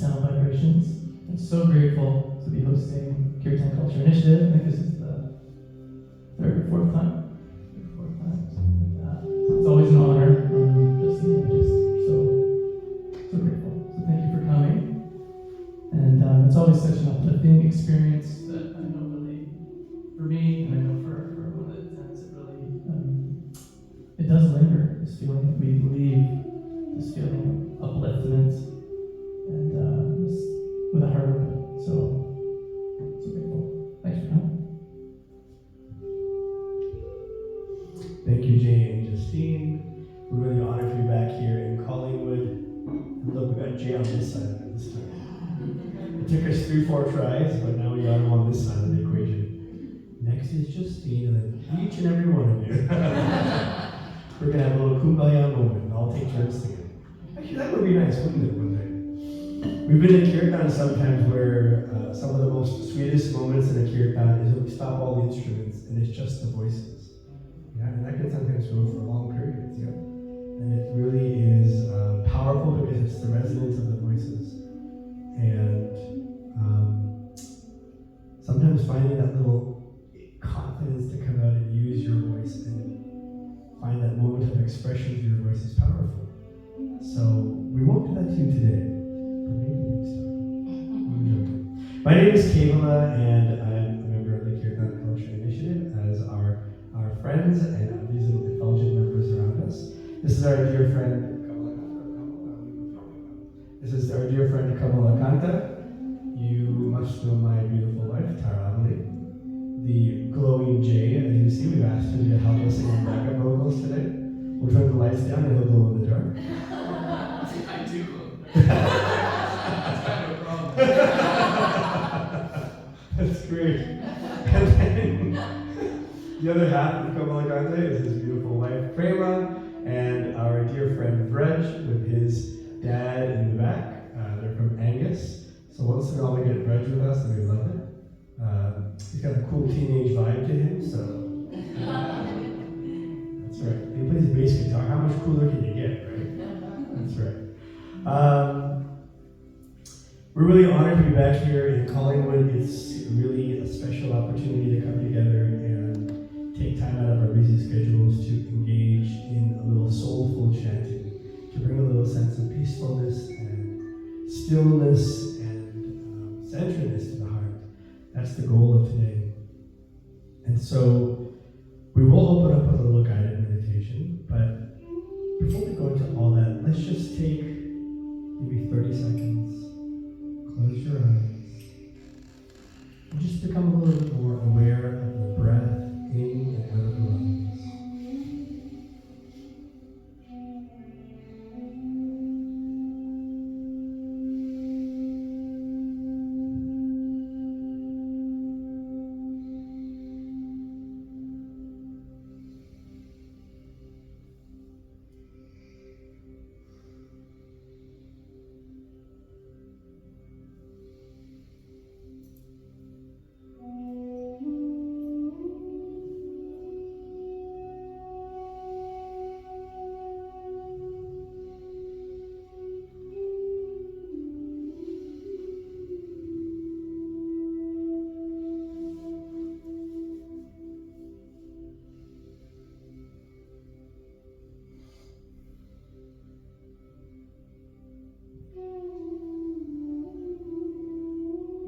sound vibrations. I'm so grateful to be hosting Kirtan Culture Initiative. I think this is the third or fourth time. Something like that. It's always an honor. Just so grateful. So thank you for coming. And it's always such an uplifting experience that I know really, for me, and I know for everyone that attends, it does linger, this feeling that we believe, this feeling of upliftment, and with a heart open. So grateful. Thanks for coming. Thank you, Jay and Justine. We're really honored to be back here in Collingwood. And look, we got Jay on this side of it this time. It took us 3-4 tries, but now we got him on this side of the equation. Next is Justine, and then each and every one of you. We're going to have a little kumbaya moment, and I'll take turns singing. Actually, that would be nice, wouldn't it, one day? We've been in Kirtan sometimes where some of the most sweetest moments in a Kirtan is when we stop all the instruments, and it's just the voices. Yeah, and that can sometimes go for long periods, yeah. And it really is powerful because it's the resonance of the voices. And sometimes finding that little confidence to come out and use your voice and find that moment of expression through your voice is powerful. So we won't do that to you today, but maybe next time. I'm joking. My name is Kevala, and I'm a member of the Kirtan Culture Initiative, as our friends and these effulgent members around us. This is our dear friend Kamalakanta. You must know my beautiful wife, Taravali. The glowing Jay, as you see, we've asked him to help us sing backup vocals today. We'll turn the lights down and he'll glow in the dark. I do glow. That's kind of a problem. That's great. And then the other half of Kamalakanta is his beautiful wife, Prema, and our dear friend Vraj with his dad in the back. They're from Angus. So once in a while we get Vraj with us and we love it. He's got a cool teenage vibe to him, so that's right. He plays bass guitar. How much cooler can you get, right? That's right. We're really honored to be back here in Collingwood. It's really a special opportunity to come together and take time out of our busy schedules to engage in a little soulful chanting, to bring a little sense of peacefulness and stillness and centeredness to the heart. That's the goal of today. And so we will open up with a little guided meditation, but before we go into all that, let's just take maybe 30 seconds, close your eyes, and just become a little bit more aware of the breath in and out of the lungs.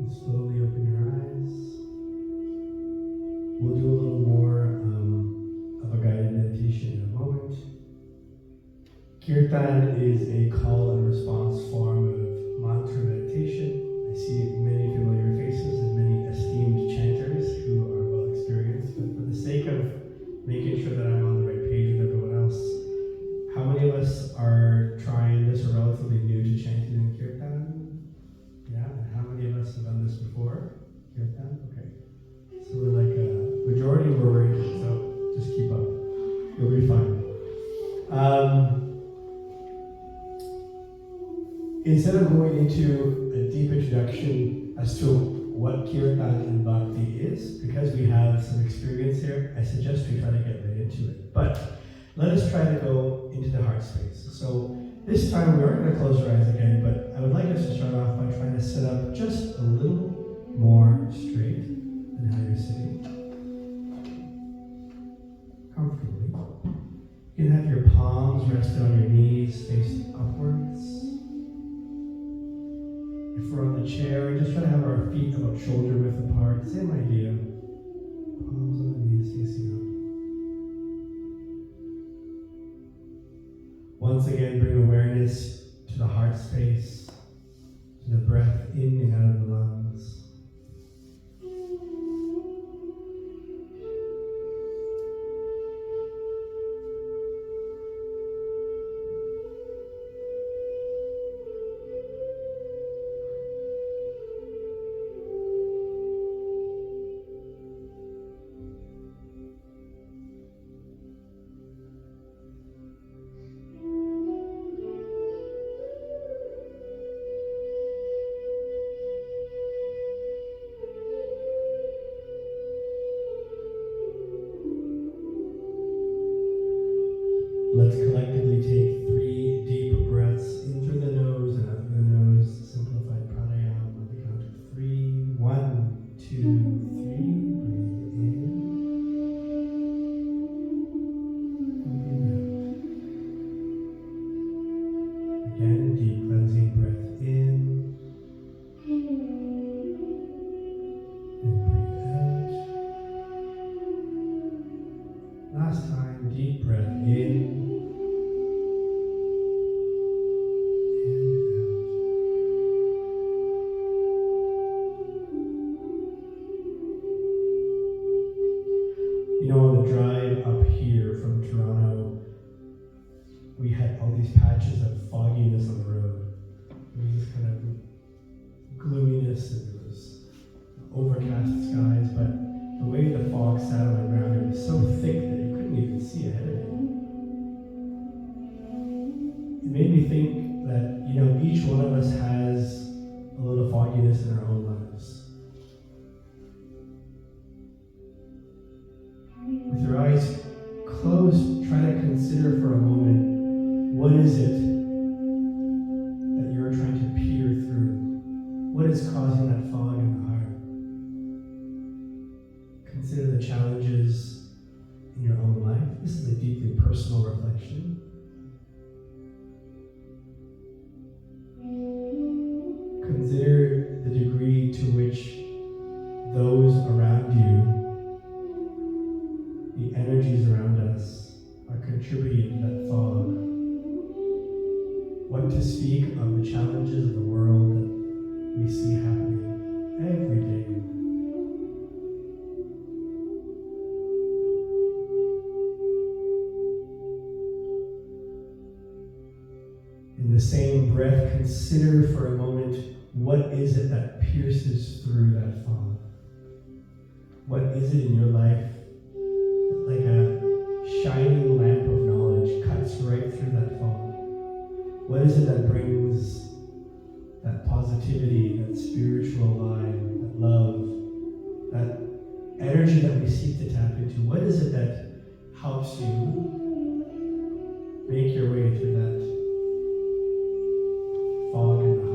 Slowly open your eyes. We'll do a little more of a guided meditation in a moment. Kirtan is a call and response form of mantra meditation. I see many familiar faces and many esteemed chanters who are well experienced, but for the sake of making sure that I'm on the right page with everyone else, how many of us are trying this or relatively new to chanting in Kirtan? Yeah, and how many of us have done this before? Kirtan? Okay. So we're like a majority were worried, so just keep up. You'll be fine. Instead of going into a deep introduction as to what Kirtan and Bhakti is, because we have some experience here, I suggest we try to get right into it. But let us try to go into the heart space. So This time we aren't going to close our eyes again, but I would like us to start off by trying to sit up just a little more straight than how you're sitting. Comfortably. You can have your palms rested on your knees, faced upwards. If we're on the chair, just try to have our feet about shoulder width apart. Same idea. Palms on the knees facing up. Once again, bring awareness to the heart space, to the breath in and out of the lungs. Let's collectively take 3 deep breaths in through the nose and out through the nose. Simplified pranayama on the count of 3. 1, 2, 3. Breathe in. And breathe out. Again, deep cleansing breath in. And breathe out. Last time, deep breath in. You know, on the drive up here from Toronto, we had all these patches of fogginess on the road. There was this kind of gloominess and there was overcast skies, but the way the fog sat on the ground, it was so thick that you couldn't even see ahead of you. It made me think that, you know, each one of us has a little fogginess in our own lives. With your eyes closed, try to consider for a moment, what is it that you're trying to peer through? What is causing that fog in the heart? Consider the challenges in your own life. This is a deeply personal reflection. Consider the degree to which those around you, the energies around us, are contributing to that fog. What to speak of the challenges of the world that we see happening every day. In the same breath, consider for a moment, what is it that pierces through that fog? What is it in your life that, like a shining lamp of knowledge, cuts right through that fog? What is it that brings that positivity, that spiritual light, that love, that energy that we seek to tap into? What is it that helps you make your way through that fog in the heart?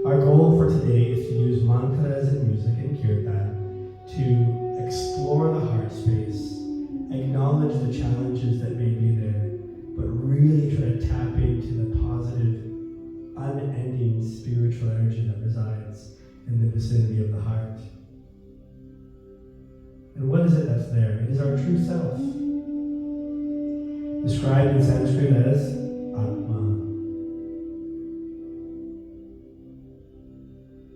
Our goal for today is to use mantras and music and kirtan to explore the heart space, acknowledge the challenges that may be there, but really try to tap into the positive, unending spiritual energy that resides in the vicinity of the heart. And what is it that's there? It is our true self, described in Sanskrit as Atma.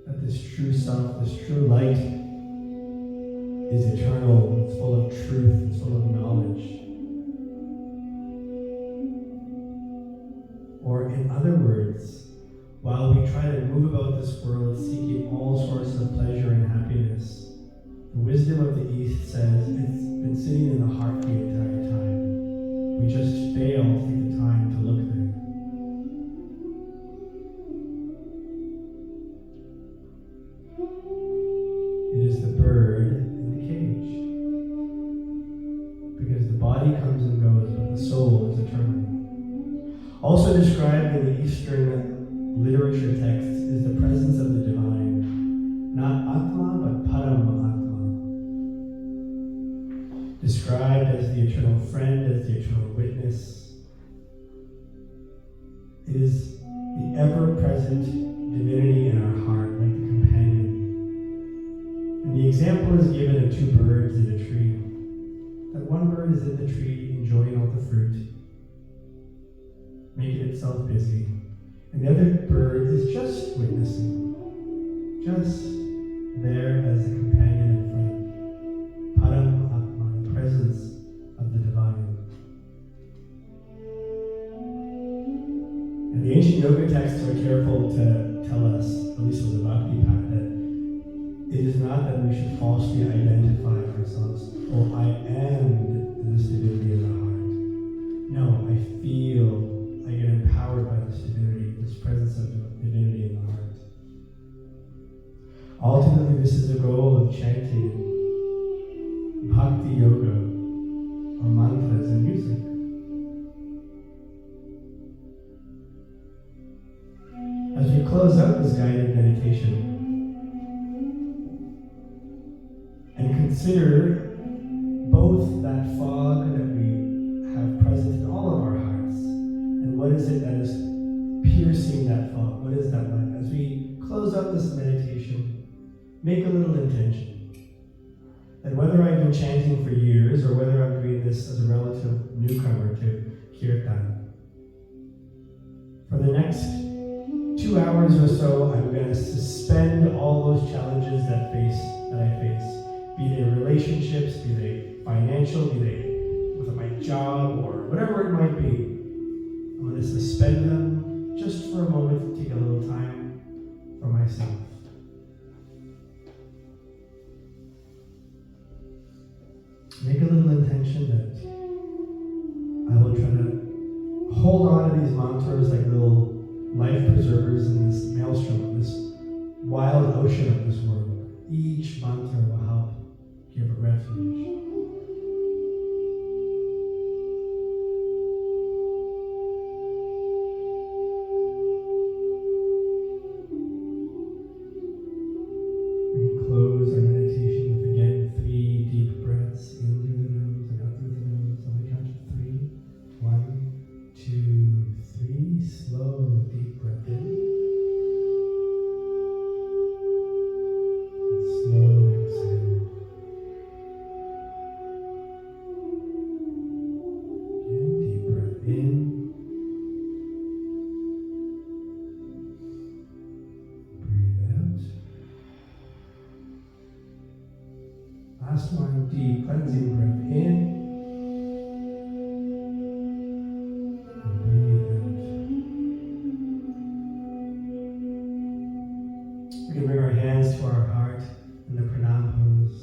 That this true self, this true light, is eternal, it's full of truth, it's full of knowledge. Or in other words, while we try to move about this world seeking all sorts of pleasure and happiness, the wisdom of the East says it's been sitting in the heart the entire time. We just fail to take the time to look there. It is the bird in the cage. Because the body comes and goes, but the described in the Eastern literature texts is the presence of the divine, not Atma, but Param Atma. Described as the eternal friend, as the eternal witness. It is the ever-present divinity in our heart, like the companion. And the example is given of two birds in a tree. That one bird is in the tree enjoying all the fruit, making itself busy. And the other bird is just witnessing, just there as a companion and friend. Param Atma, the presence of the divine. And the ancient yoga texts are careful to tell us, at least as a bhakti path, that it is not that we should falsely identify ourselves. Oh, I am this divinity in the heart. No, I feel I get empowered by this divinity, this presence of divinity in the heart. Ultimately, this is the goal of chanting bhakti yoga or mantras and music. As we close out this guided meditation and consider both that fog that we have present in all of our hearts and what is it that is piercing that fog, what is that like? As we close out this meditation, make a little intention that whether I've been chanting for years or whether I'm doing this as a relative newcomer to Kirtan, for the next 2 hours or so, I'm going to suspend all those challenges that I face. Be they relationships, be they financial, be they with my job, or whatever it might be. I'm going to suspend them just for a moment to take a little time for myself. Make a little intention that I will try to hold on to these mantras like little life preservers in this maelstrom, this wild ocean of this world. Each mantra will help give a refuge. We can close our meditation with again 3 deep breaths in through the nose and out through the nose. On the count of 3. 1, 2, 3. Slow, deep breath in. And slow exhale. Again, deep breath in. Breathe out. Last one, deep cleansing breath in. We can bring our hands to our heart in the pranam pose.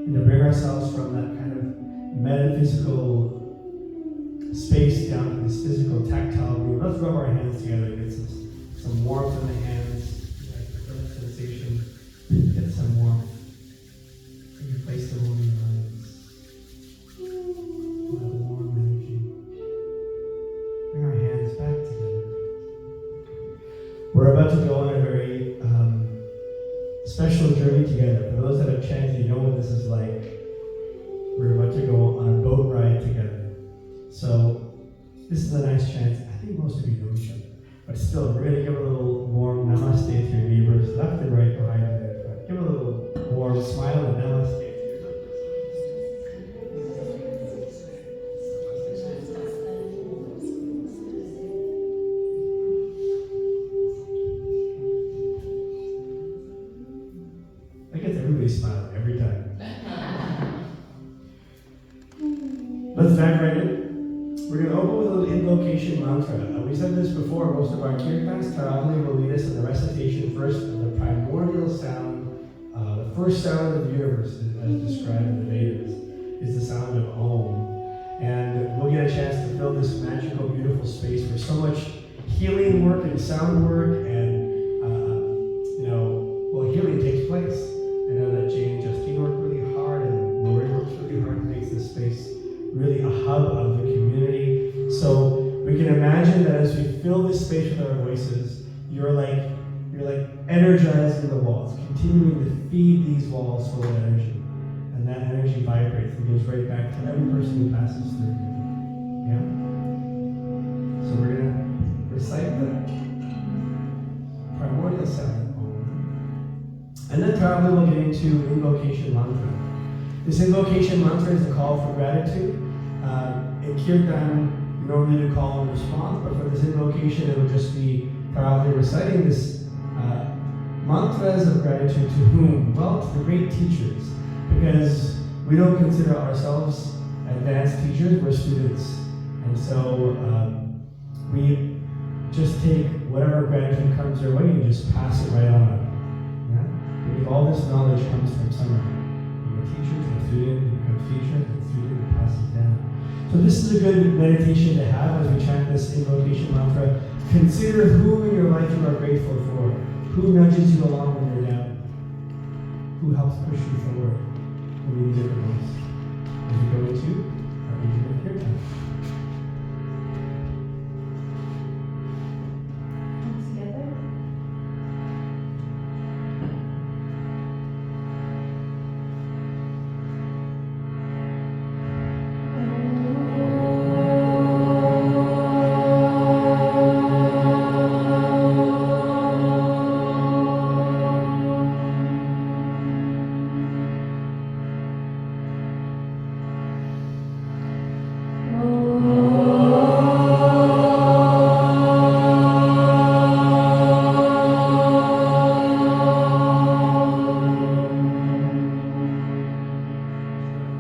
And to bring ourselves from that kind of metaphysical space down to this physical tactile room. Let's rub our hands together and get some warmth in the hands. Feel that sensation. Get some warmth. And you place the warm in your eyes. Feel that warm energy. Bring our hands back together. We're about to go on a very special journey together. For those that have chanted, you know what this is like. We're about to go on a boat ride together. So this is a nice chance. I think most of you know each other. But still, we're going to give a little warm namaste to your neighbors, left and right behind you. Give a little warm smile and namaste. That gets everybody smiling every time. Let's dive right in. We're going to open with a little invocation mantra. We said this before, most of our kirtans, Taravali will lead us in the recitation first of the primordial sound, the first sound of the universe, as described in the Vedas, is the sound of Om. And we'll get a chance to fill this magical, beautiful space where so much healing work and sound work and, healing takes place. I know that Jane and Justine work really hard and Lori works really hard to make this space can imagine that as we fill this space with our voices, you're like energizing the walls, continuing to feed these walls full of energy. And that energy vibrates and goes right back to every person who passes through here. Yeah? So we're going to recite the primordial sound poem. And then probably we'll get into Invocation Mantra. This Invocation Mantra is a call for gratitude. In Kirtan, we normally do call and response, but for this invocation, it will just be probably reciting this mantras of gratitude to whom? Well, to the great teachers, because we don't consider ourselves advanced teachers, we're students. And so we just take whatever gratitude comes our way and just pass it right on. Yeah? Because all this knowledge comes from someone. From a teacher to a student, who becomes teacher, and a student who passes down. So this is a good meditation to have as we chant this invocation mantra. Consider whom in your life you are grateful for. Who nudges you along when you're down? Who helps push you forward when you need it the most? As we go into our intimate Kirtan. Together.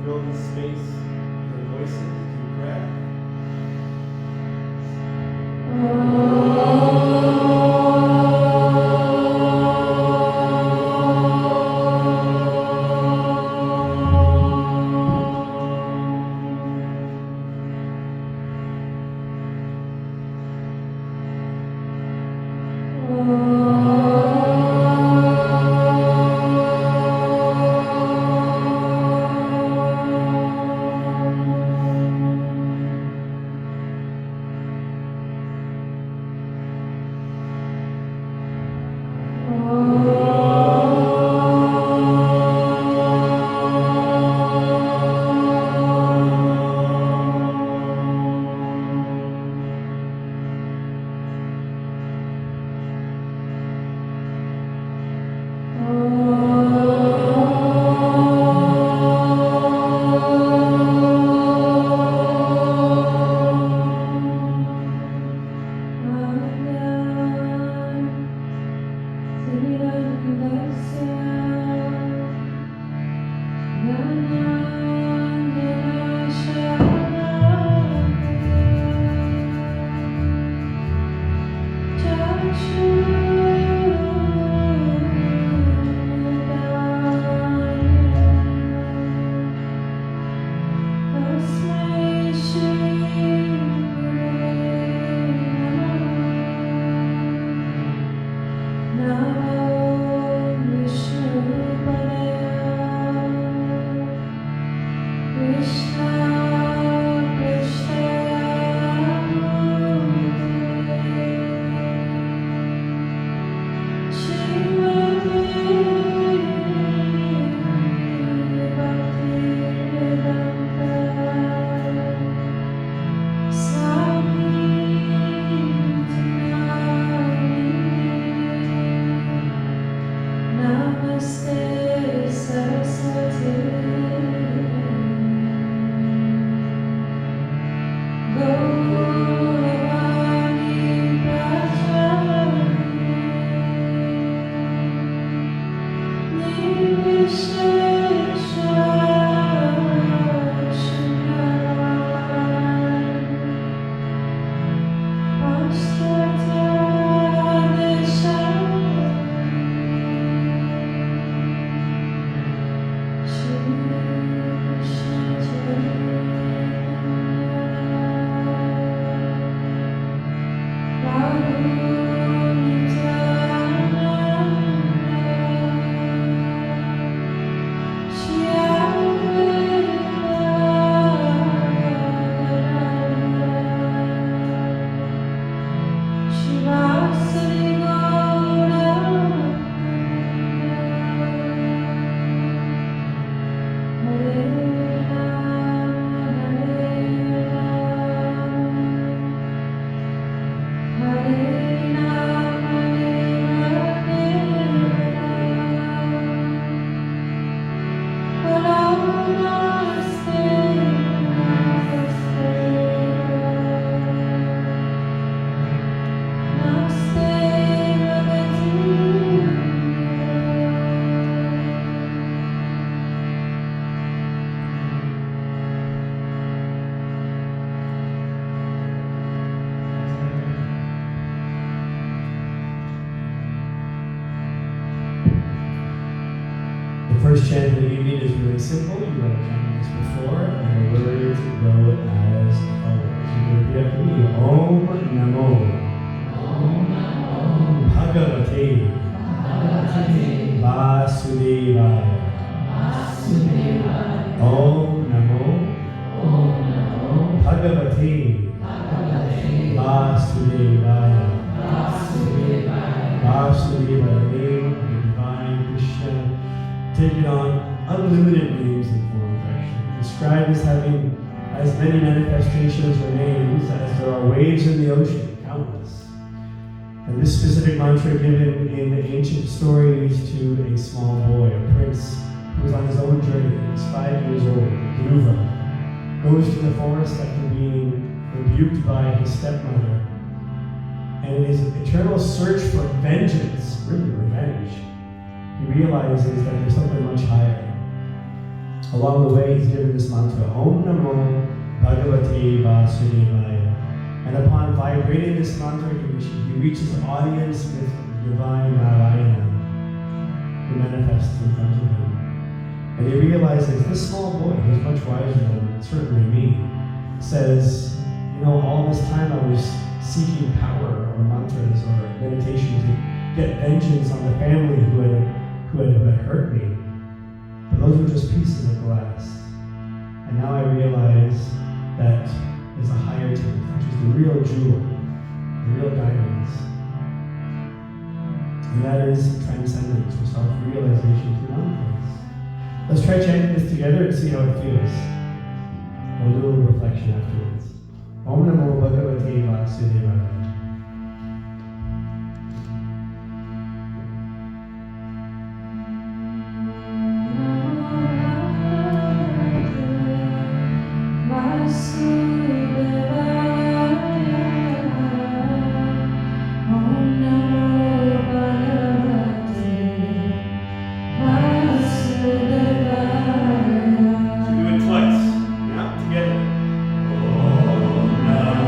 Fill the space with our voices through breath. first chant of the evening is really simple. You might have done this before, and the words go as follows. You can repeat after me. Om Namoh. Om Namoh Bhagavate. Bhagavate Vasudevaya. Vasudevaya. Om Namoh Om Namoh Bhagavate Bhagavate Vasudevaya. Vasudevaya. Vasudevaya, the name of the divine Krishna, taking on unlimited names and forms actually. Described as having as many manifestations or names as there are waves in the ocean, countless. And this specific mantra given in the ancient stories to a small boy, a prince, who was on his own journey. He was 5 years old, Dhruva, goes to the forest after being rebuked by his stepmother. And in his eternal search for vengeance, really revenge, he realizes that there's something much higher. Along the way, he's given this mantra, Om Namoh Bhagavate Vasudevaya. And upon vibrating this mantra, he reaches an audience with divine Narayana, who manifests in front of him. And he realizes this small boy, who's much wiser than certainly me, says, all this time I was seeking power or mantras or meditation to get vengeance on the family who had hurt me. But those were just pieces of glass. And now I realize that there's a higher truth, which is the real jewel, the real diamonds. And that is transcendence or self-realization through mantras. Let's try chanting this together and see how it feels. We'll do a little reflection afterwards. Om Namo Bhagavate Vasudevaya. Together. Om Namo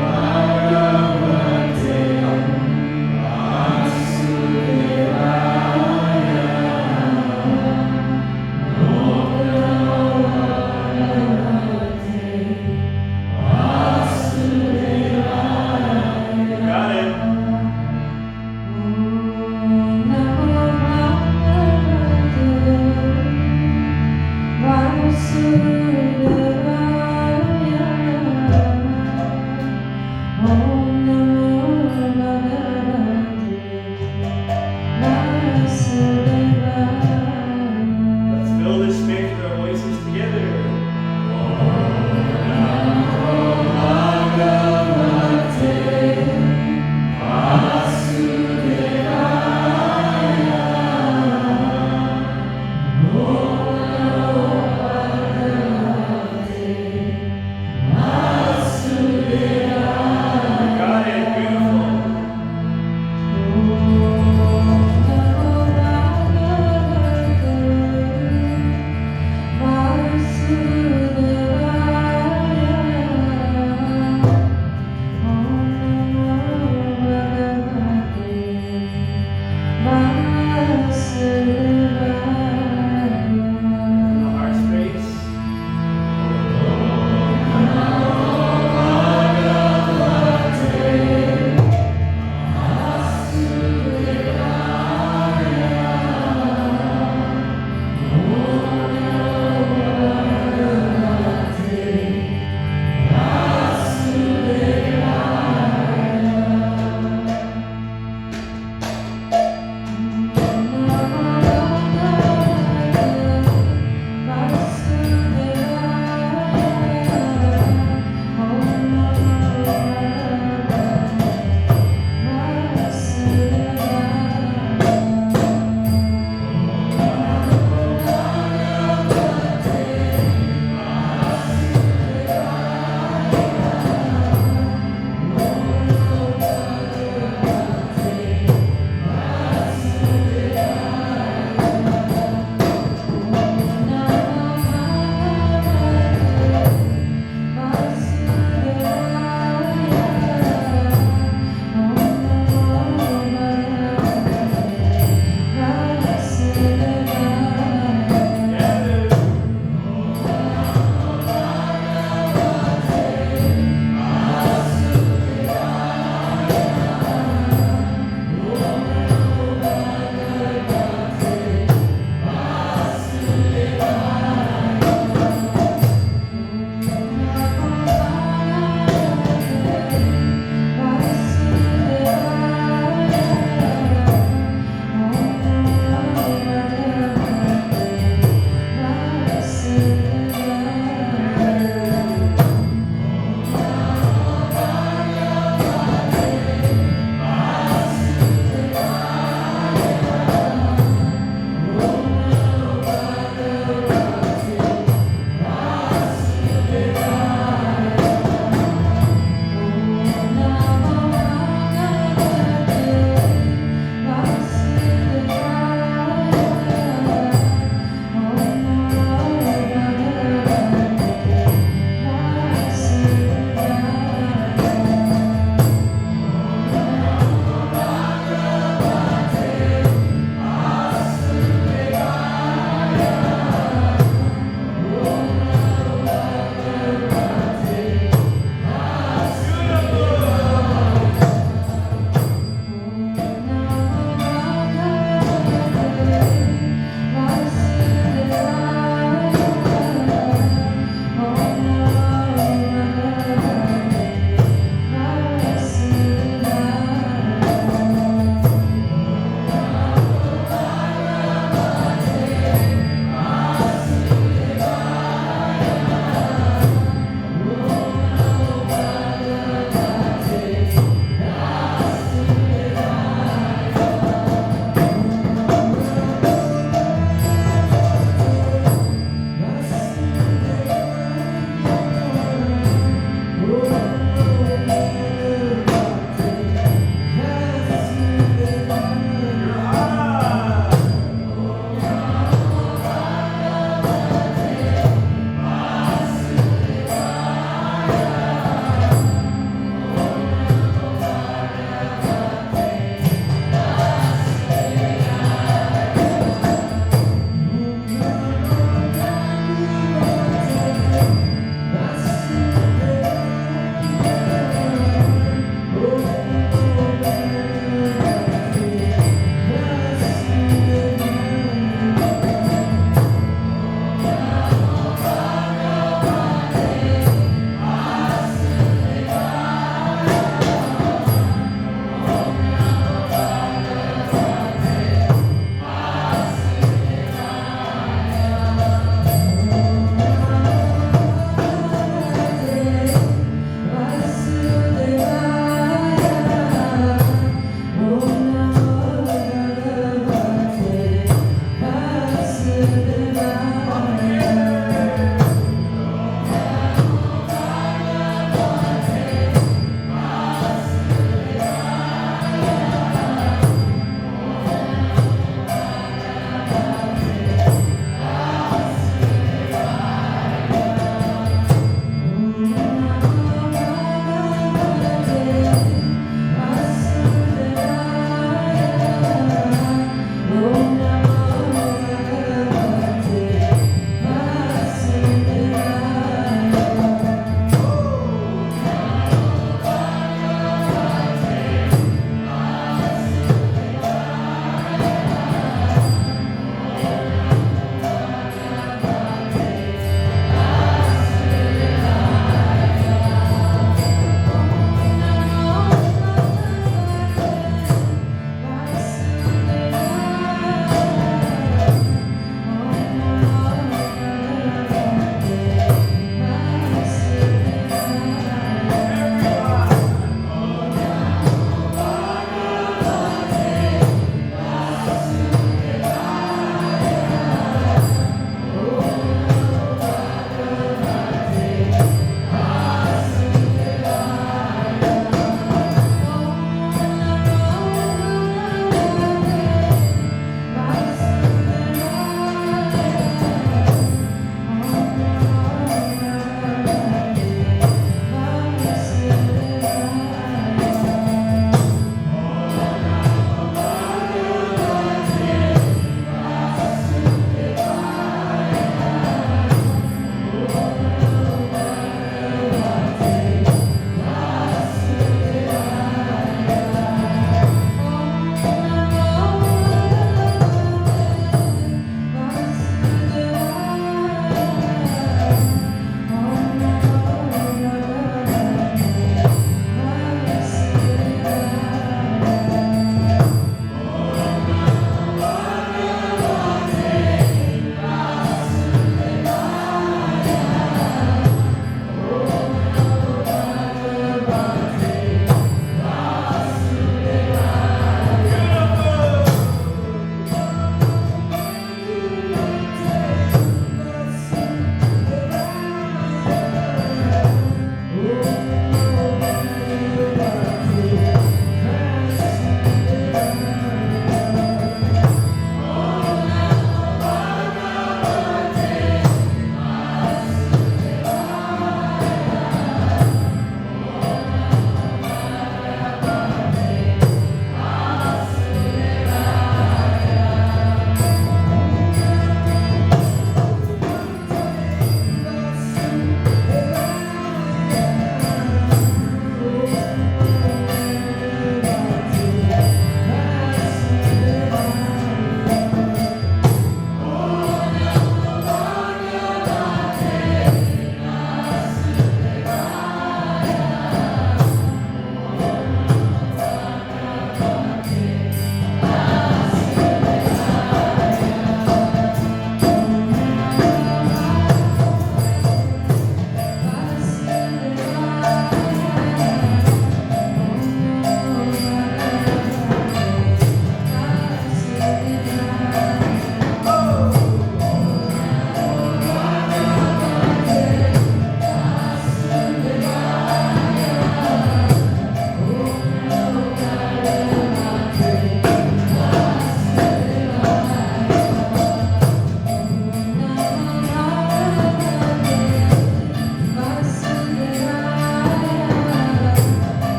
Bhagavate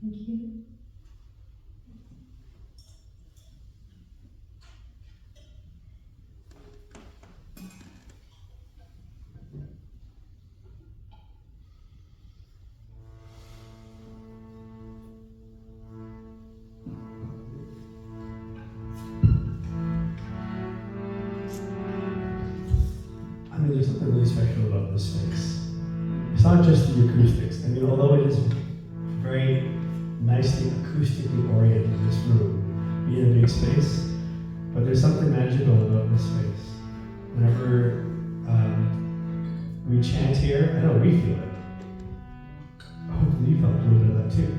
Thank you. I mean, there's something really special about this space. It's not just the acoustics. I mean, although it is very nicely acoustically oriented, this room, being a big space, but there's something magical about this space. Whenever we chant here, I know we feel it. Hopefully you felt a little bit of that too.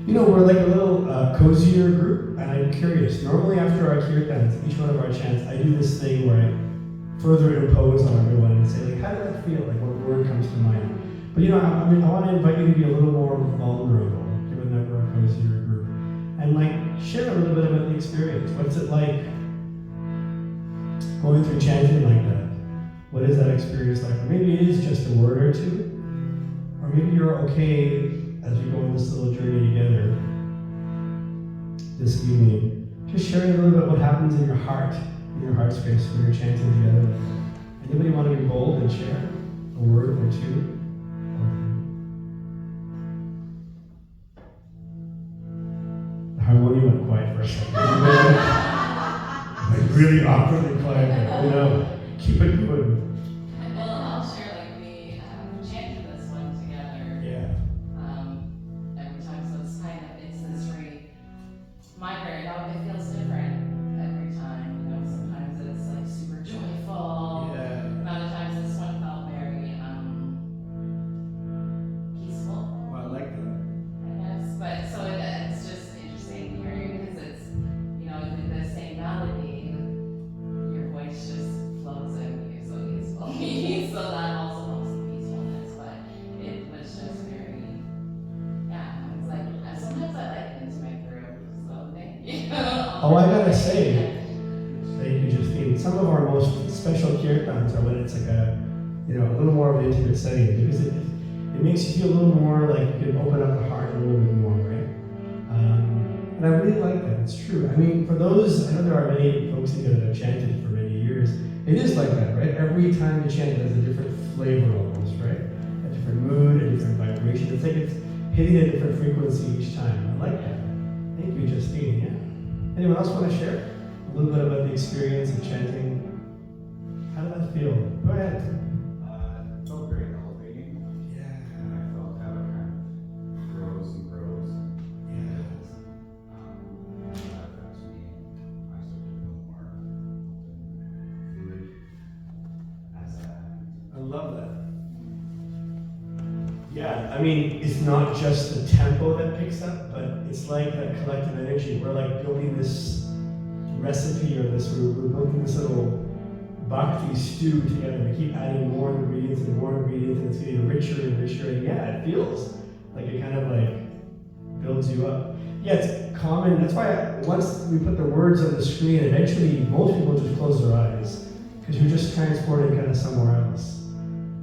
You know, we're like a little cozier group, and I'm curious. Normally after our kirtans, each one of our chants, I do this thing where I further impose on everyone and say, like, how did that feel? Like, what word comes to mind? But you know, I want to invite you to be a little more vulnerable, given that we're a cozier group, and like share a little bit about the experience. What's it like going through chanting like that? What is that experience like? Or maybe it is just a word or two, or maybe you're okay as we go on this little journey together this evening, just sharing a little bit what happens in your heart space when you're chanting together. Anybody want to be bold and share a word or two? The harmonium went quiet for a second. Like really awkwardly quiet there. You know, keep it moving. Well, I'll share, like, we chanted this one together. Yeah. Every time, so it's kind of, it's this very migrant. It feels different every time. You know, sometimes it's like super joyful. Yeah. And other times this one felt very peaceful, Well, I like that. I guess. But so it's just interesting hearing, because it's, you know, the same melody, your voice just flows in. You're so peaceful. So that also helps the peacefulness. But it was just very, yeah. It's like sometimes I like intimate group. So thank you. Oh, I gotta say, thank you, Justine. Some of our most special kirtans are when it's like a little more of an intimate setting, because it makes you feel a little more like you can open up the heart a little bit more, right? And I really like that. It's true. I mean, for those, I know there are many folks here that have chanted for many years. It is like that, right? Every time you chant, it has a different flavor almost, right? A different mood, a different vibration. It's like it's hitting a different frequency each time. I like that. Thank you, Justine. Yeah. Anyone else want to share a little bit about the experience of chanting? How did that feel? Go ahead. It felt very elevating, Yeah. and I felt how it kind of grows and grows. Yeah. That affects me. I start to feel more fluid as that happens. I love that. Yeah, I mean, it's not just the tempo that picks up, but it's like that collective energy. We're like building this recipe, or we're building this little bhakti stew together. We keep adding more ingredients, and it's getting richer and richer. And yeah, it feels like it kind of like builds you up. Yeah, it's common. That's why once we put the words on the screen, eventually most people just close their eyes, because you're just transported kind of somewhere else.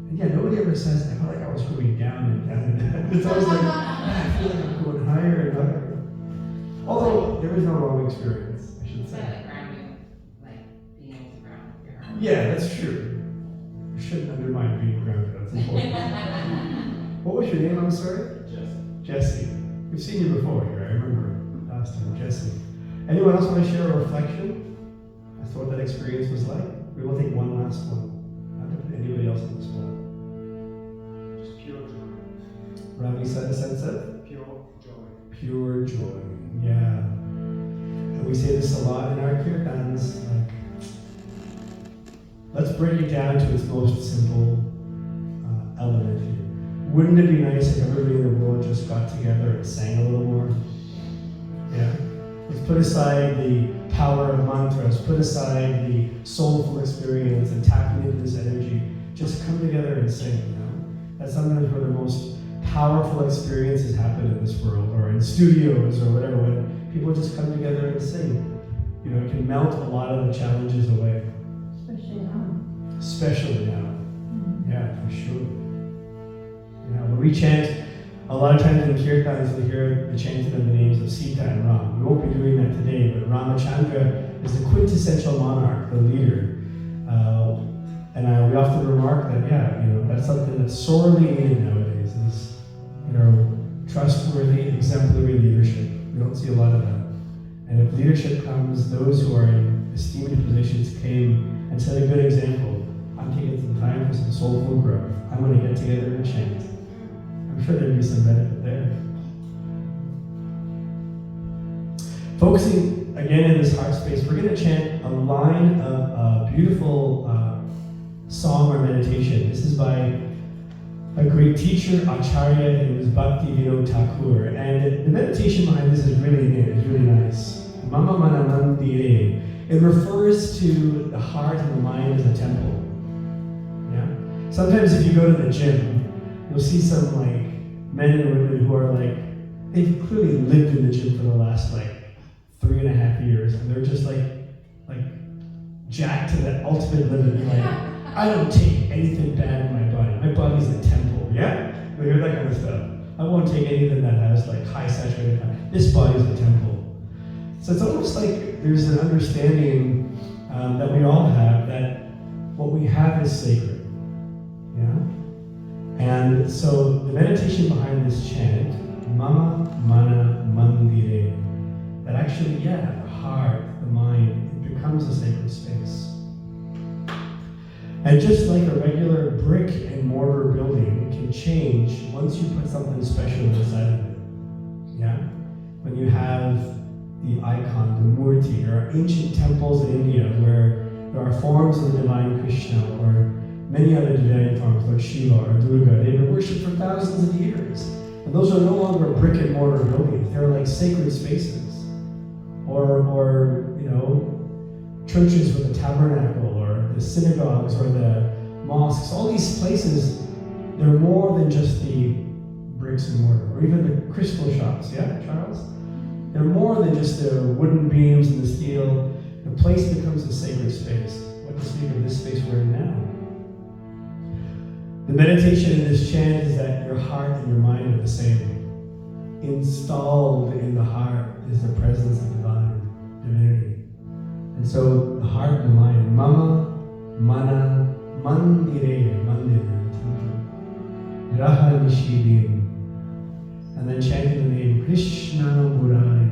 And yeah, nobody ever says, I felt like I was going down and down and down. It's always like, I feel like I'm going higher and higher. Although there is no wrong experience, I should It's say. kind of grounding, like being able to ground with your heart. Yeah, that's true. You shouldn't undermine being grounded. That's important. What was your name? I'm sorry? Jesse. We've seen you before here. I remember last time, Jesse. Anyone else want to share a reflection as to what that experience was like? We will take one last one. Not to put anybody else on the spot. Just pure joy. Rami said a sense of Pure joy. pure joy. Yeah. And we say this a lot in our kirtans. Like, let's break it down to its most simple element here. Wouldn't it be nice if everybody in the world just got together and sang a little more? Yeah. Let's put aside the power of mantras, put aside the soulful experience and tapping into this energy. Just come together and sing, you know? That's sometimes where the most powerful experiences happen in this world, or in studios or whatever, when people just come together and sing. You know, it can melt a lot of the challenges away. Especially now. Yeah, for sure. Yeah, when we chant, A lot of times in Kirtans you'll hear the chanting of the names of Sita and Ram. We won't be doing that today, but Ramachandra is the quintessential monarch, the leader. And we often remark that, that's something that's sorely needed nowadays, is, trustworthy, exemplary leadership. We don't see a lot of that. And if leadership comes, those who are in esteemed positions came and set a good example. I'm taking some time for some soulful growth. I'm going to get together and chant. I'm sure there'd be some benefit there. Focusing again in this heart space, we're going to chant a line of a beautiful song or meditation. This is by a great teacher, Acharya. It was Bhakti Vinod Thakur. And the meditation behind this is really neat. It's really nice. Mama Mana Mandire. It refers to the heart and the mind as a temple. Yeah. Sometimes if you go to the gym, you'll see some men and women who are they've clearly lived in the gym for the last 3.5 years, and they're just like jacked to the ultimate limit. I don't take anything bad in my body. My body's a temple. Yeah? You hear that kind of stuff. I won't take anything that has high saturated fat. This body's a temple. So it's almost like there's an understanding that we all have that what we have is sacred. Yeah? And so the meditation behind this chant, Mama Mana Mandire, that actually, the heart, the mind, it becomes a sacred space. And just like a regular brick and mortar building can change once you put something special inside of it. Yeah? When you have the icon, the murti. There are ancient temples in India where there are forms of the divine Krishna or many other divine forms like Shiva or Durga. They've been worshipped for thousands of years. And those are no longer brick and mortar buildings. They're like sacred spaces. Or churches with the tabernacle, or the synagogues, or the mosques. All these places, they're more than just the bricks and mortar, or even the crystal shops. Yeah, Charles? They're more than just the wooden beams and the steel. The place becomes a sacred space. What to speak of this space we're in now? The meditation in this chant is that your heart and your mind are the same. Installed in the heart is the presence of divinity. And so the heart and the mind, Mama, Mana, Mandire, temple, Raha Nishidin, and then chanting the name Krishna Murari.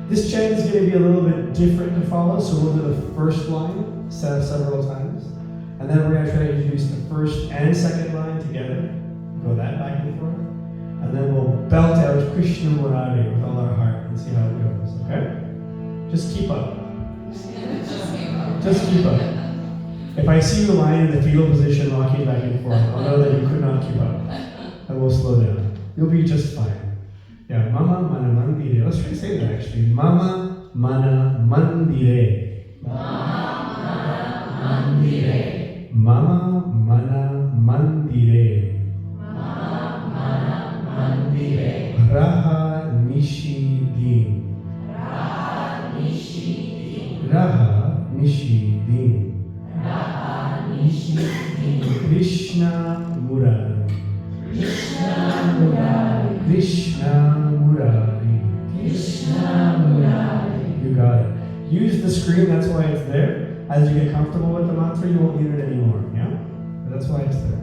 This chant is going to be a little bit different to follow, so we'll do the first line several times, and then we're going to try to introduce the first and second line together, go that back and forth, and then we'll belt out Krishna Murari with all our heart and see how it goes, okay? Just keep up. Just keep up. If I see you lying in the fetal position, rocking back and forth, I'll know that you could not keep up. And we'll slow down. You'll be just fine. Yeah, Mama Mana Mandire. Let's try to say that actually. Mama Mana Mandire. Mama Mandire. Mama Mana Mandire. Mama Mana Mandire. Raha Nishi Din. Raha Nishi Din. Raha Nishi Din. Raha Nishi Din. Krishna Murari. Krishna Murari. Krishna Murari. Krishna Murari. You got it. Use the screen, that's why it's there. As you get comfortable with the mantra, you won't need it anymore, yeah? But that's why it's there.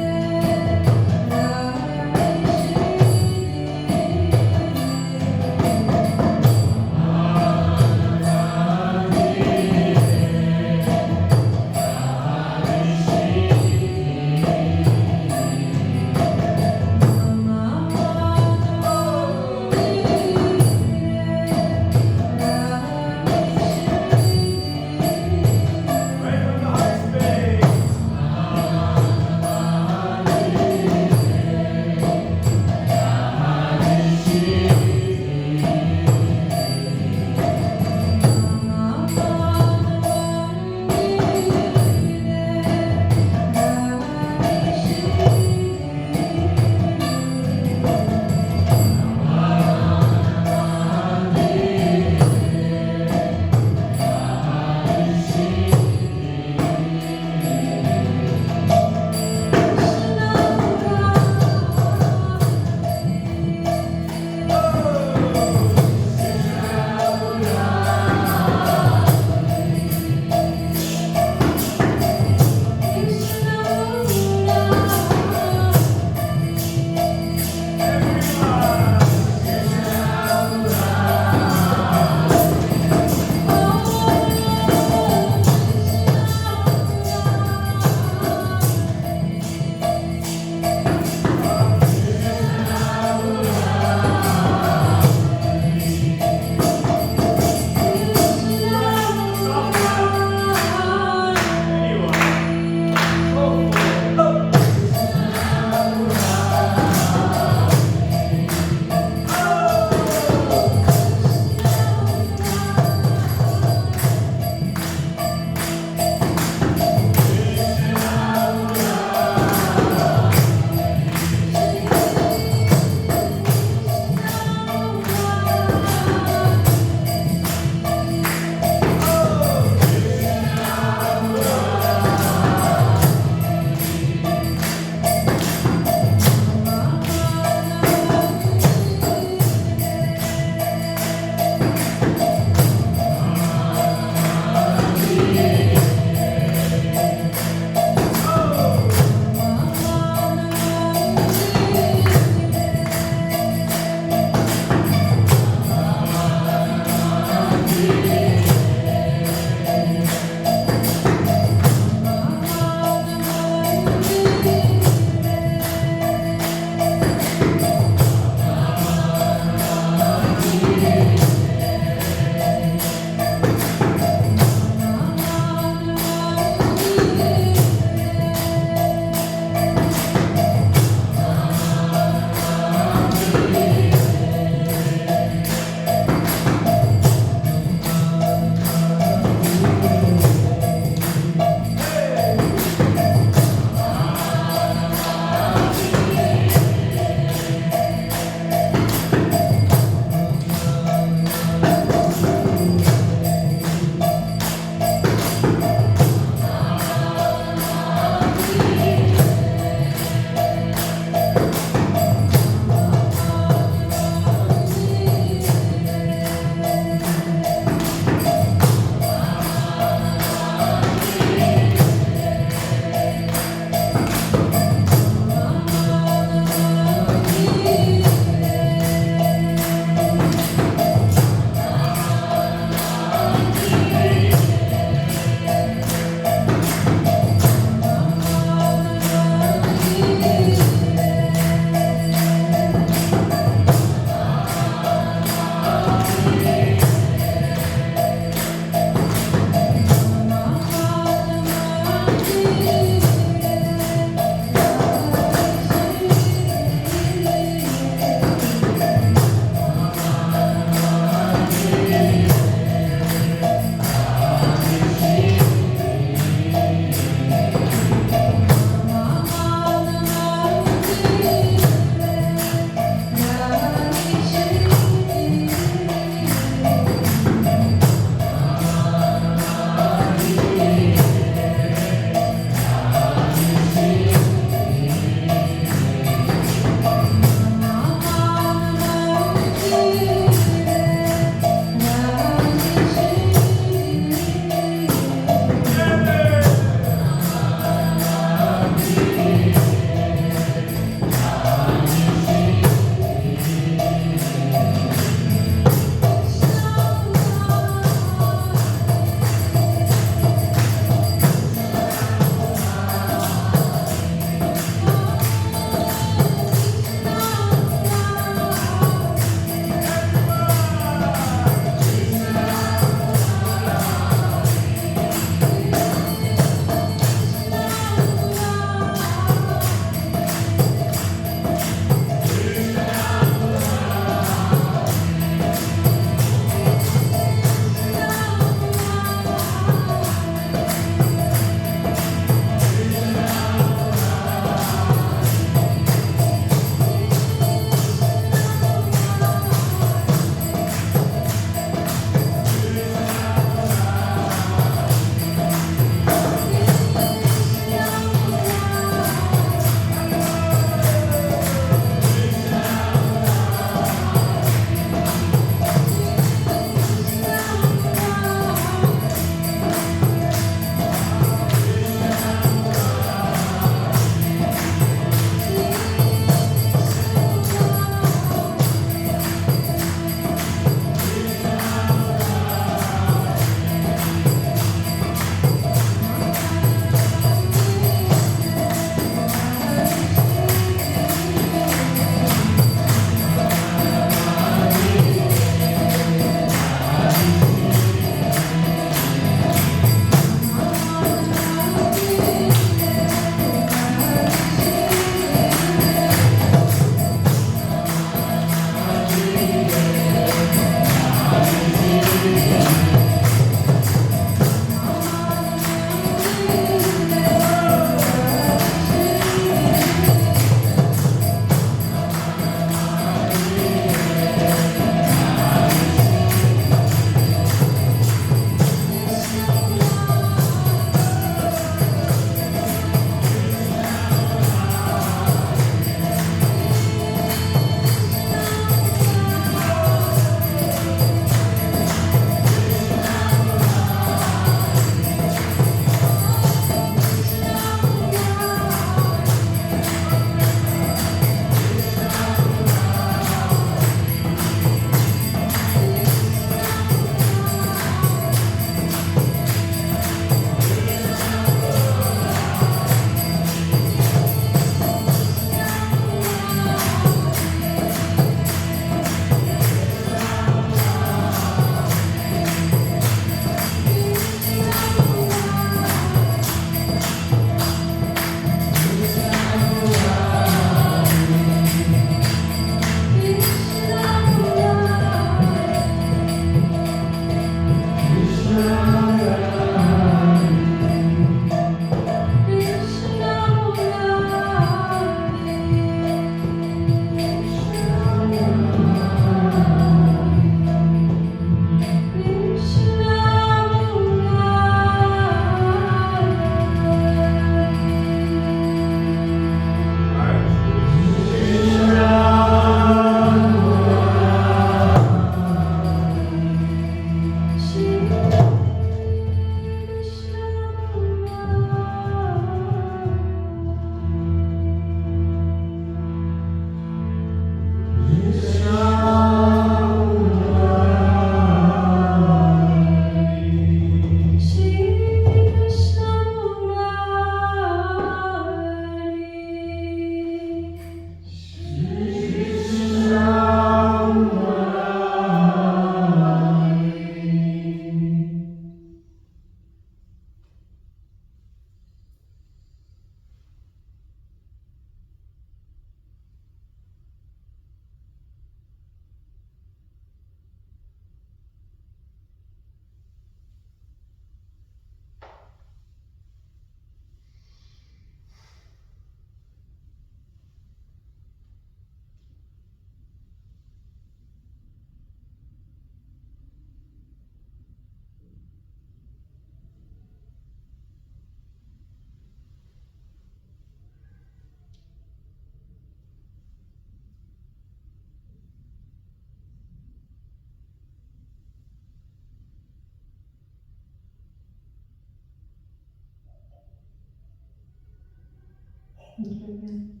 Thank you again.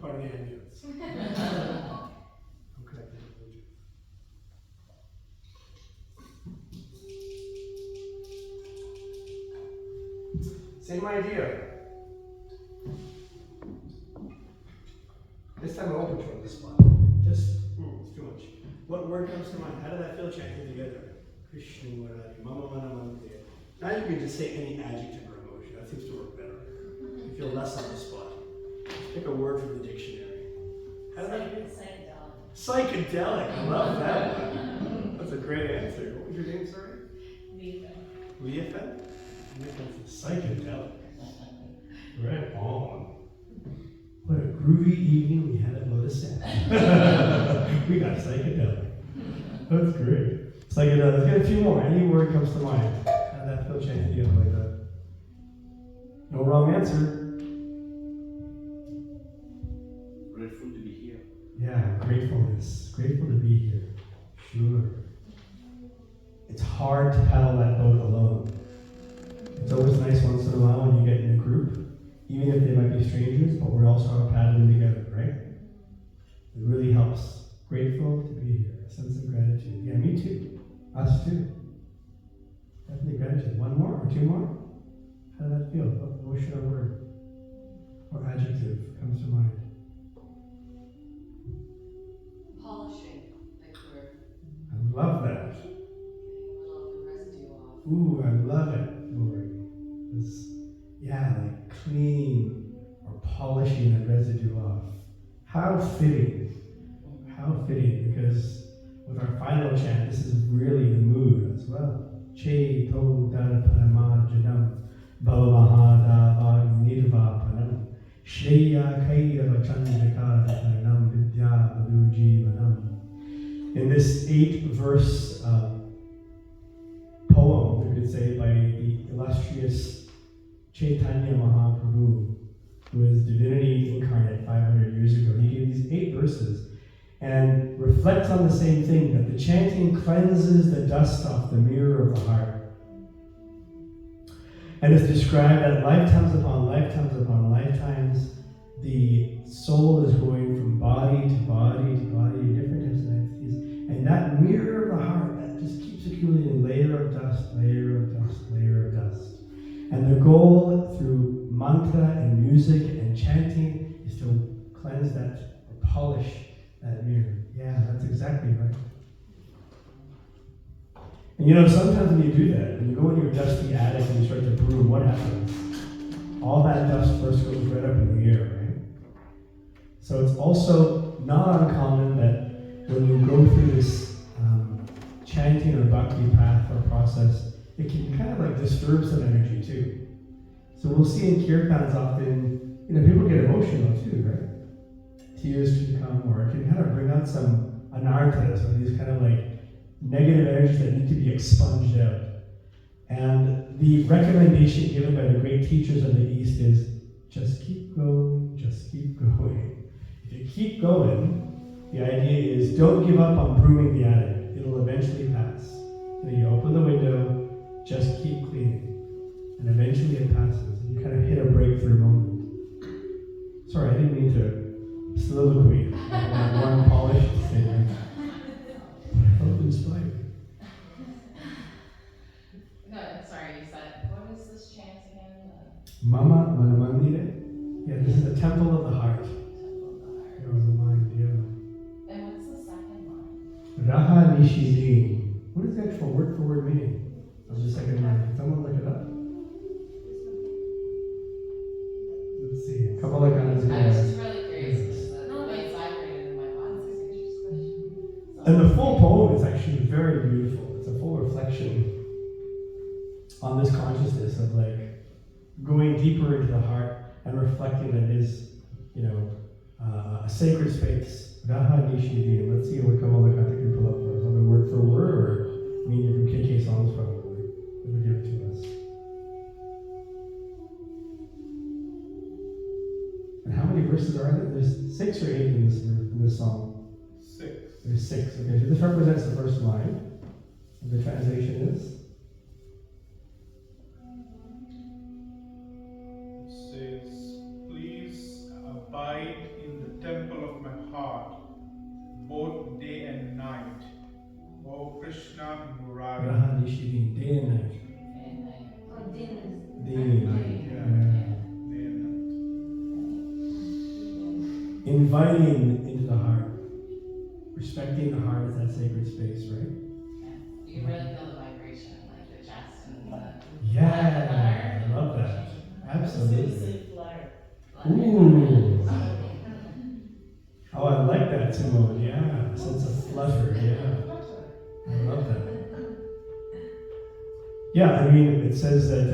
Part of the ambulance. I'm connected to Bluetooth. Same idea. This time I won't control this spot. Just, it's too much. What word comes to mind? How did that feel chanted together? Krishna, Mama, Mana, Mandire. Now you can just say any adjective or emotion. That seems to work better. You feel less on the spot. Pick a word from the dictionary. How did that feel? Psychedelic. Psychedelic. I love that one. That's a great answer. What was your name, sorry? Leave Leofen? Leofen's psychedelic. Right on. What a groovy evening we had at Lotus. We got psychedelic. That's great. Psychedelic. Let's get a few more. Any word comes to mind. How did that feel chanted together like that? No wrong answer. Grateful to be here. Yeah, gratefulness. Grateful to be here. Sure. It's hard to paddle that boat alone. It's always nice once in a while when you get in a group, even if they might be strangers, but we're all sort of paddling together, right? It really helps. Grateful to be here. A sense of gratitude. Yeah, me too. Us too. Definitely gratitude. One more or two more? How did that feel? What should a word or adjective comes to mind? polishing, like we're I love that. getting a little of the residue off. Ooh, I love it, Lori. Like cleaning or polishing the residue off. How fitting. How fitting, because with our final chant, this is really the mood as well. Che to dar parama janam bhavaha da bhag nirva panam shreya kaira vachandrika paranam vidya madhu jivanam. In this 8-verse poem, we could say, by the illustrious Chaitanya Mahaprabhu, who is divinity incarnate 500 years ago, he gave these 8 verses and reflects on the same thing, that the chanting cleanses the dust off the mirror of the heart. And it's described that lifetimes upon lifetimes upon lifetimes, the soul is going from body to body to body in different types of entities. And that mirror of the heart, that just keeps accumulating layer of dust, layer of dust, layer of dust. And the goal through mantra and music and chanting is to cleanse that, or polish that mirror. Yeah, that's exactly right. And sometimes when you do that, when you go into your dusty attic and you start to broom, what happens? All that dust first goes right up in the air, right? So it's also not uncommon that when you go through this chanting or bhakti path or process, it can kind of like disturb some energy too. So we'll see in kirtans often, people get emotional too, right? Tears can come, or it can kind of bring out some anarthas, or these kind of like negative energies that need to be expunged out. And the recommendation given by the great teachers of the East is just keep going, just keep going. If you keep going, the idea is don't give up on brooming the attic. It'll eventually pass. You open the window, just keep cleaning. And eventually it passes. And you kind of hit a breakthrough moment. Sorry, I didn't mean to soliloquy on one polished statement. I felt inspired. No, sorry, you said, what is this chant again? Mama Mandire. Yeah, this is the temple of the heart. Temple of the Heart. Or the mind, yeah. And what's the second line? Raha Nishini. What is the actual word for word meaning of the second line? Can someone look it up? Let's see. A couple of guys. I was just really curious because the way it's vibrated in my body is interesting. on this consciousness of like going deeper into the heart and reflecting that it is, a sacred space. Gaha-nishi-di. Let's see what Kamala Karthik can pull up for us. Either word for word or meaning from KK songs probably. It would give it to us. And how many verses are there? There's 6 or 8 in this song. 6. There's 6. Okay, so this represents the first line. And the translation is? It says, please abide in the temple of my heart, both day and night. O Krishna Murari. Gaha-nishi-di. Day and night. Day and night. Yeah. Day and night. Inviting into the heart. Respecting the heart as that sacred space, right? Yeah. You can really feel the vibration, like the chest and the. Yeah, I love that. Absolutely. Ooh. Oh, I like that, Simone. Yeah, a sense of flutter. Yeah, I love that. Yeah, I mean, it says that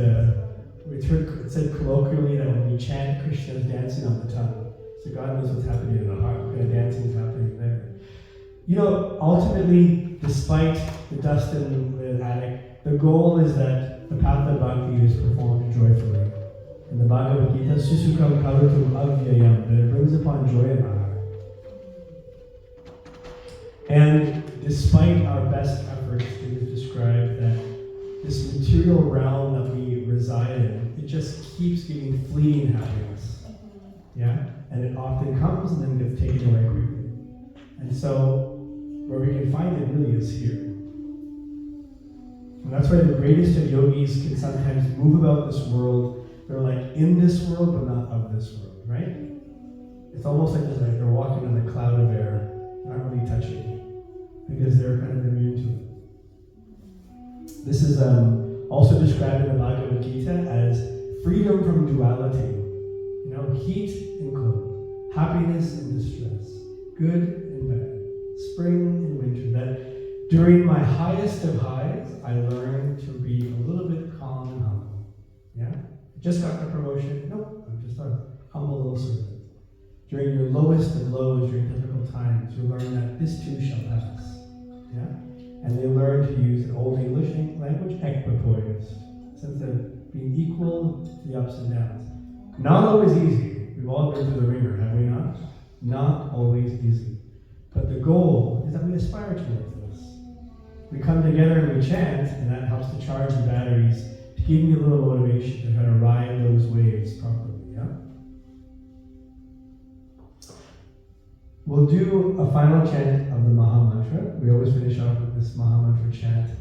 it said colloquially that when we chant, Krishna is dancing on the tongue. So God knows what's happening in the heart. What kind of dancing is happening there? Ultimately, despite the dust in the attic, the goal is that the path of bhakti is performed joyfully. In the Bhagavad Gita, Susukam Karutum Avyayam, that it brings upon joy in our heart. And despite our best efforts, it is described that this material realm that we reside in, it just keeps giving fleeting happiness. Yeah? And it often comes and then gets taken away quickly. And so, where we can find it really is here. And that's why the greatest of yogis can sometimes move about this world. They're like in this world, but not of this world, right? It's almost like they're walking on a cloud of air, not really touching, because they're kind of immune to it. This is also described in the Bhagavad Gita as freedom from duality. Heat and cold, happiness and distress, good and bad, spring and winter. That during my highest of highs, I learned to be a little bit calm and humble. Yeah? I just got the promotion. Nope, I'm just a humble little servant. During your lowest of lows, during difficult times, you learn that this too shall pass. Yeah? And they learn to use an old English language, equipoise, sense of being equal to the ups and downs. Not always easy. We've all been through the ringer, have we not? Not always easy. But the goal is that we aspire towards this. We come together and we chant, and that helps to charge the batteries, to give me a little motivation to try to ride those waves properly, yeah? We'll do a final chant of the Maha Mantra. We always finish off with this Maha Mantra chant.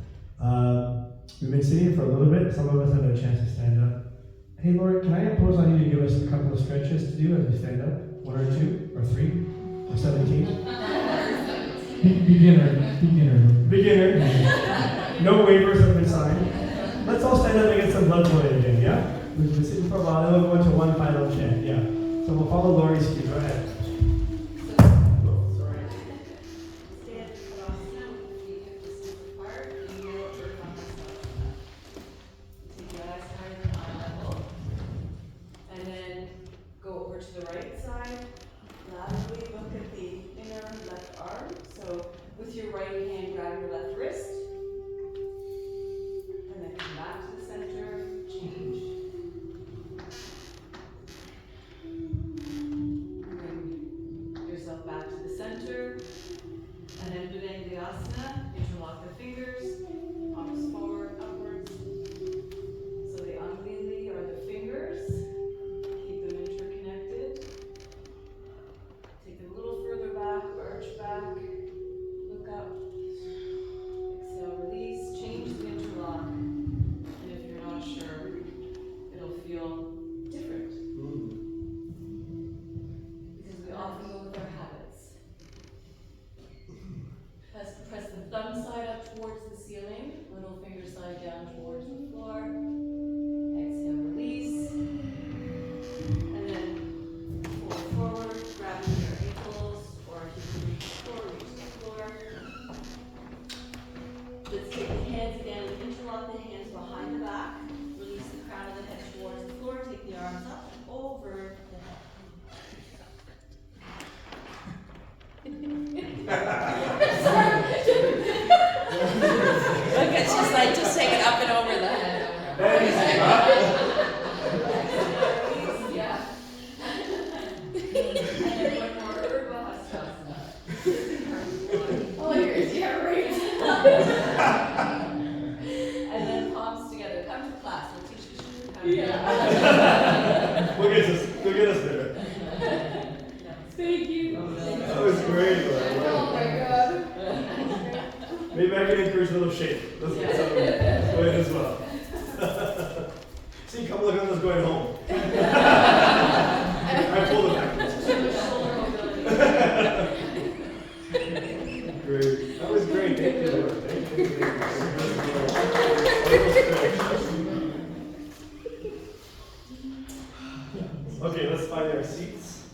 We've been sitting for a little bit. Some of us have had a chance to stand up. Hey Lord, can I impose on you to give us a couple of stretches to do as we stand up? 1 or 2 or 3 or 17? Beginner. No waivers have been signed. Let's all stand up and get some blood flowing again, yeah? We've been sitting for a while, then we'll go into one final chant, yeah. So we'll follow Lori's cue. Go ahead. Yeah. We'll get us there. Thank you. That was great. Oh my God. Maybe I can encourage a little shake. Let's get some going as well. See, a couple of us going home. I pulled it backwards. Great. That was great. Thank you, Lord. Thank you. Okay, let's find our seats.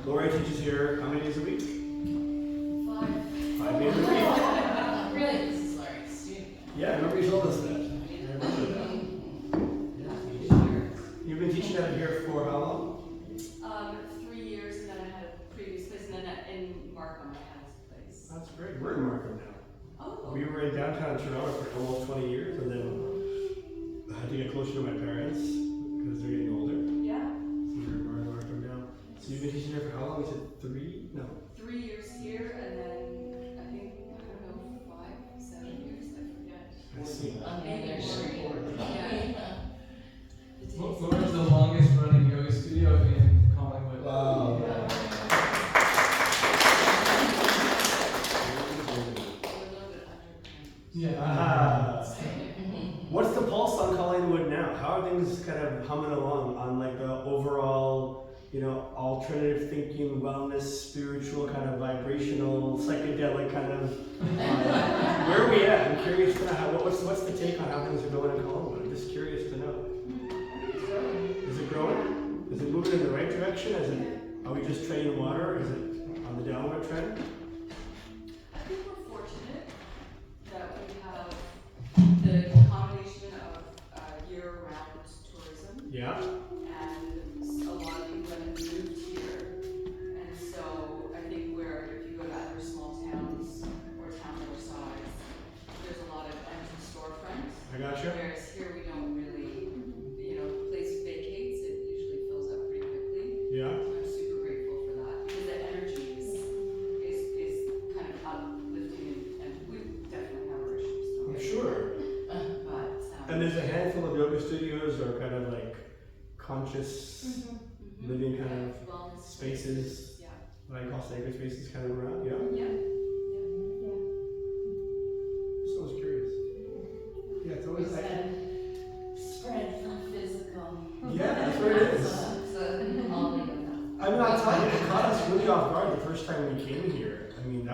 Laura teaches here how many days a week? 5 days a week. Really, this is Larry's student. Yeah, I remember you told us that. I remember that. You've been teaching out here for how long? 3 years, and then I had a previous place, and then in Markham I had a place. That's great. We're in Markham now. Oh. We were in downtown Toronto for almost 20 years, and then I had to get closer to my parents because they're getting older. Yeah. So we're in Markham now. So you've been teaching here for how long? You said 3? No. 3 years here, and then I think, I don't know, 5, 7 years, I forget. I see. Maybe more. Yeah. Laura's the longest running yoga studio in Collingwood. Wow. Yeah. What's the pulse on Collingwood now? How are things kind of humming along on like the overall, alternative thinking, wellness, spiritual, kind of vibrational, psychedelic kind of? Where are we at? I'm curious to know what's the take on how things are going in Collingwood? I'm just curious to know. Is it growing? Is it moving in the right direction? Are we just treading water? Is it on the downward trend? I think we're fortunate that we have the combination of year-round tourism, Yeah. and a lot of people that have moved here. And so I think if you go to other small towns or towns our size, there's a lot of empty storefronts. I gotcha. Whereas here we don't really, place vacates, it usually fills up pretty quickly. Yeah. So I'm super grateful for that because the energy is kind of uplifting, and we definitely have our issues. I'm sure. But And there's a handful of yoga studios or kind of like conscious living kind of wellness spaces, Yeah. what I call sacred spaces kind of around. Yeah. Yeah. So I was curious. Yeah, it's always like, Spread from physical. yeah, that's what it is. So, I'll leave it I mean, I'll tell you, it caught us really off guard the first time we came here. I mean,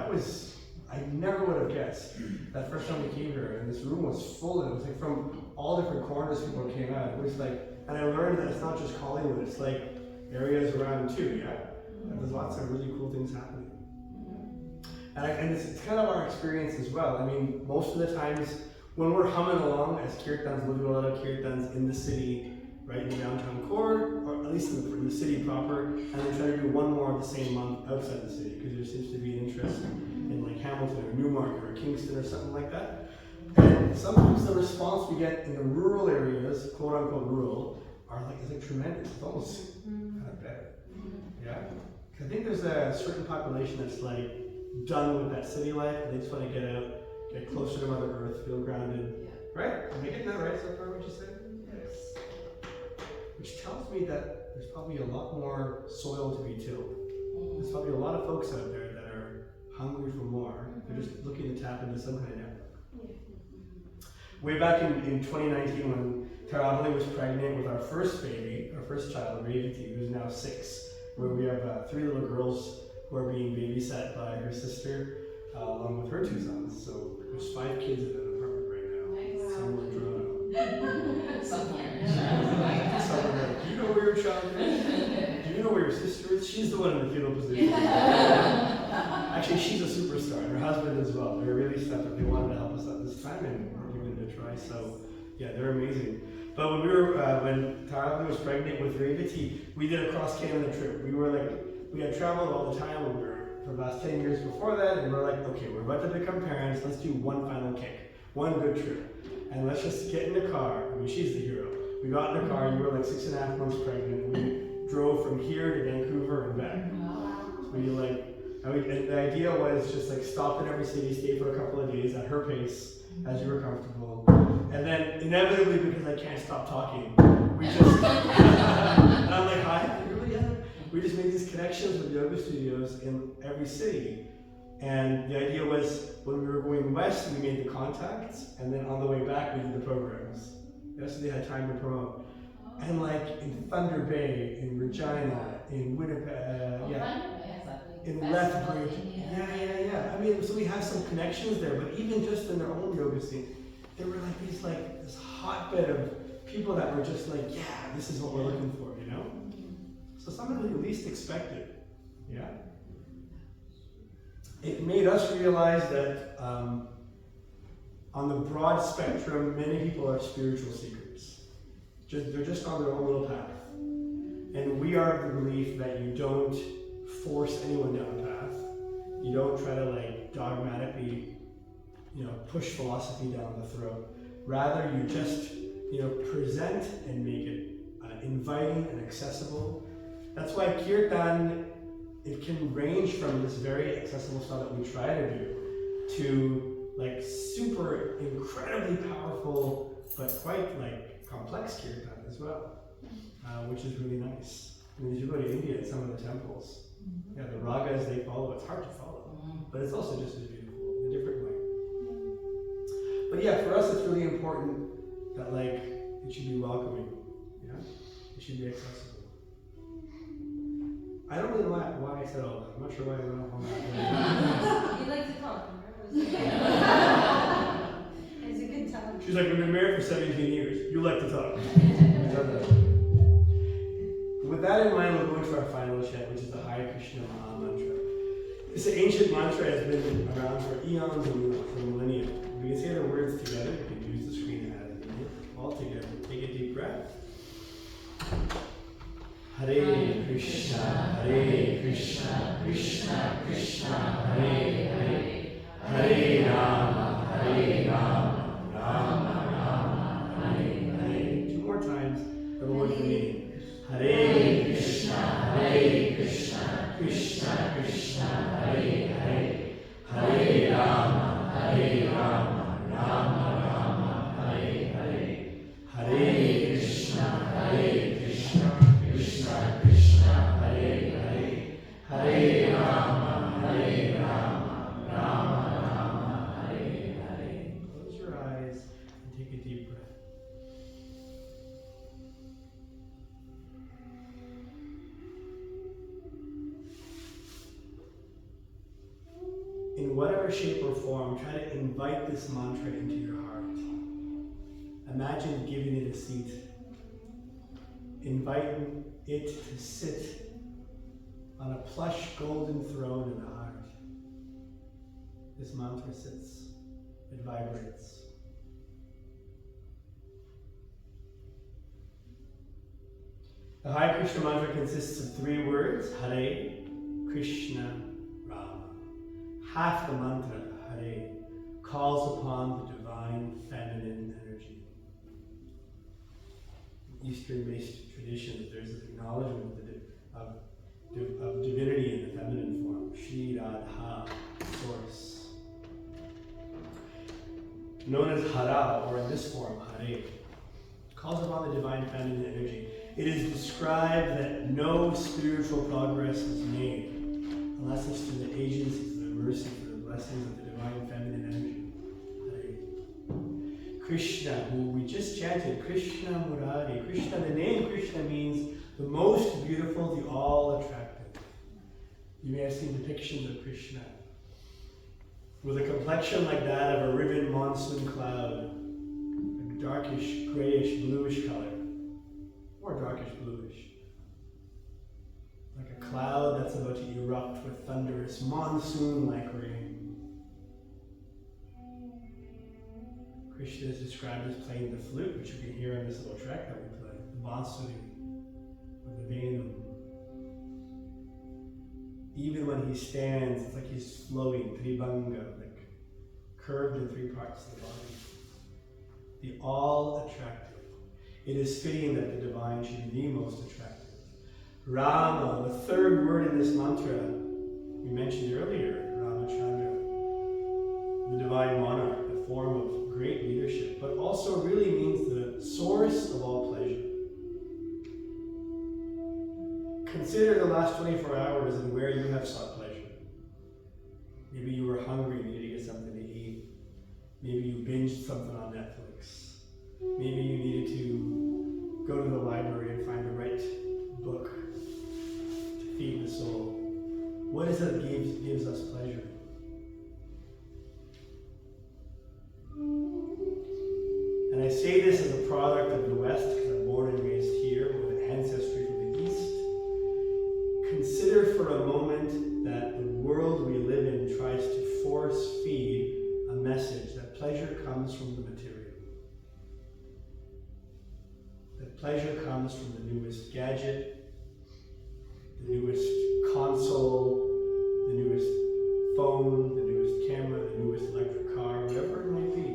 I never would have guessed that first time we came here, and this room was full, and it was like from all different corners people came out. It was like, and I learned that it's not just Collingwood, it's like areas around too, yeah? And there's lots of really cool things happening. And it's kind of our experience as well. I mean, most of the times when we're humming along as Kirtans, we do a lot of Kirtans in the city, right in the downtown core, or at least in the city proper, and then try to do one more of the same month outside the city, because there seems to be an interest in like Hamilton or Newmarket or Kingston or something like that. And sometimes the response we get in the rural areas, quote unquote rural, is like tremendous. It's almost kind of better. Yeah? 'Cause I think there's a certain population that's like done with that city life, and they just want to get out, get closer to Mother Earth, feel grounded. Yeah. Right? Am I getting that right so far, what you said? Yes. Which tells me that there's probably a lot more soil to be tilled. There's probably a lot of folks out there that are hungry for more. They're just looking to tap into some kind of network. Way back in 2019 when Tarabali was pregnant with our first baby, our first child, Revati, who's now 6, where we have 3 little girls who are being babysat by her sister, along with her 2 sons. So there's 5 kids in an apartment right now. Nice. Somewhere in Toronto. Somewhere. Somewhere. Do you know where your child is? Do you know where your sister is? She's the one in the fetal position. Actually, she's a superstar, and her husband as well. They're really stepped up. They wanted to help us out this time, and we're giving it a try. So, yeah, they're amazing. But when Tarabali was pregnant with Revati, we did a cross Canada trip. We had traveled all the time. We were for the last 10 years before that, and we're like, okay, we're about to become parents. Let's do one final kick, one good trip, and let's just get in the car. I mean, she's the hero. We got in the car. You were like 6.5 months pregnant. We drove from here to Vancouver and back. So we and the idea was just like stop in every city, stay for a couple of days at her pace, as you were comfortable. And then inevitably, because I can't stop talking, we just, and I'm like, hi, really? Yeah. We just made these connections with yoga studios in every city. And the idea was when we were going west, we made the contacts, and then on the way back, we did the programs. So they had time to promote. And like in Thunder Bay, in Regina, in Winnipeg, in Lethbridge, yeah. I mean, so we have some connections there, but even just in their own yoga scene, there were like this hotbed of people that were just like, yeah, this is what we're looking for, you know? So something that you least expected, yeah? It made us realize that on the broad spectrum, many people are spiritual seekers. They're just on their own little path. And we are of the belief that you don't force anyone down a path. You don't try to like dogmatically, push philosophy down the throat. Rather, you just, present and make it inviting and accessible. That's why Kirtan, it can range from this very accessible style that we try to do to like super incredibly powerful but quite like complex Kirtan as well, which is really nice. I mean, if you go to India, some of the temples, the ragas they follow, it's hard to follow, but it's also just as beautiful in a different way. But yeah, for us, it's really important that like it should be welcoming, it should be accessible. I don't really know why I said all that. I'm not sure why I went off on that. You like to talk, it's a good time. She's like, we've been married for 17 years. You like to talk. With that in mind, we'll go into our final chant, which is the Hare Krishna mantra. This ancient mantra has been around for eons and for millennia. We can say the words together. You can use the screen as needed. All together. Take a deep breath. Hare Krishna, Krishna Krishna, Hare Hare, Hare Rama, Rama Rama, Hare Hare. Two more times, everyone can mean. Hare Krishna, Krishna Krishna, Hare Hare, Hare Rama, Rama Rama, Hare Hare, Hare Krishna, Krishna Krishna, Hare Hare, Hare Rama, Rama Rama, Hare Hare. Close your eyes and take a deep breath. In whatever shape or form, try to invite this mantra into your heart. Imagine giving it a seat. Inviting it to sit on a plush golden throne in the heart. This mantra sits, it vibrates. The Hare Krishna mantra consists of 3 words, Hare, Krishna, Rama. Half the mantra, Hare, calls upon the divine feminine energy. In Eastern-based traditions, there's an acknowledgement of divinity in the feminine form, Shri Radha, source. Known as Hara, or in this form, Hare, calls upon the divine feminine energy. It is described that no spiritual progress is made unless it's through the agencies of the mercy, for the blessings of the divine feminine energy. Hare. Krishna, who we just chanted, Krishna Murari. Krishna, the name Krishna means the most beautiful, the all attractive. You may have seen depictions of Krishna with a complexion like that of a riven monsoon cloud, a darkish, grayish, bluish color, or darkish bluish. Like a cloud that's about to erupt with thunderous monsoon-like rain. Krishna is described as playing the flute, which you can hear on this little track that we play, the bansuri, or the venum. Even when he stands, it's like he's flowing, tribanga, like curved in 3 parts of the body. The all attractive. It is fitting that the divine should be the most attractive. Rama, the third word in this mantra, we mentioned earlier, Ramachandra, the divine monarch, the form of great leadership, but also really means the source of all pleasure. Consider the last 24 hours and where you have sought pleasure. Maybe you were hungry and needed to get something to eat. Maybe you binged something on Netflix. Maybe you needed to go to the library and find the right book to feed the soul. What is it that gives us pleasure? And I say this as a product of the West because I'm born and raised here with an ancestry from the East. Consider for a moment that the world we live in tries to force feed a message that pleasure comes from the material. That pleasure comes from the newest gadget, the newest console, the newest phone, the newest camera, the newest electric car, whatever it might be.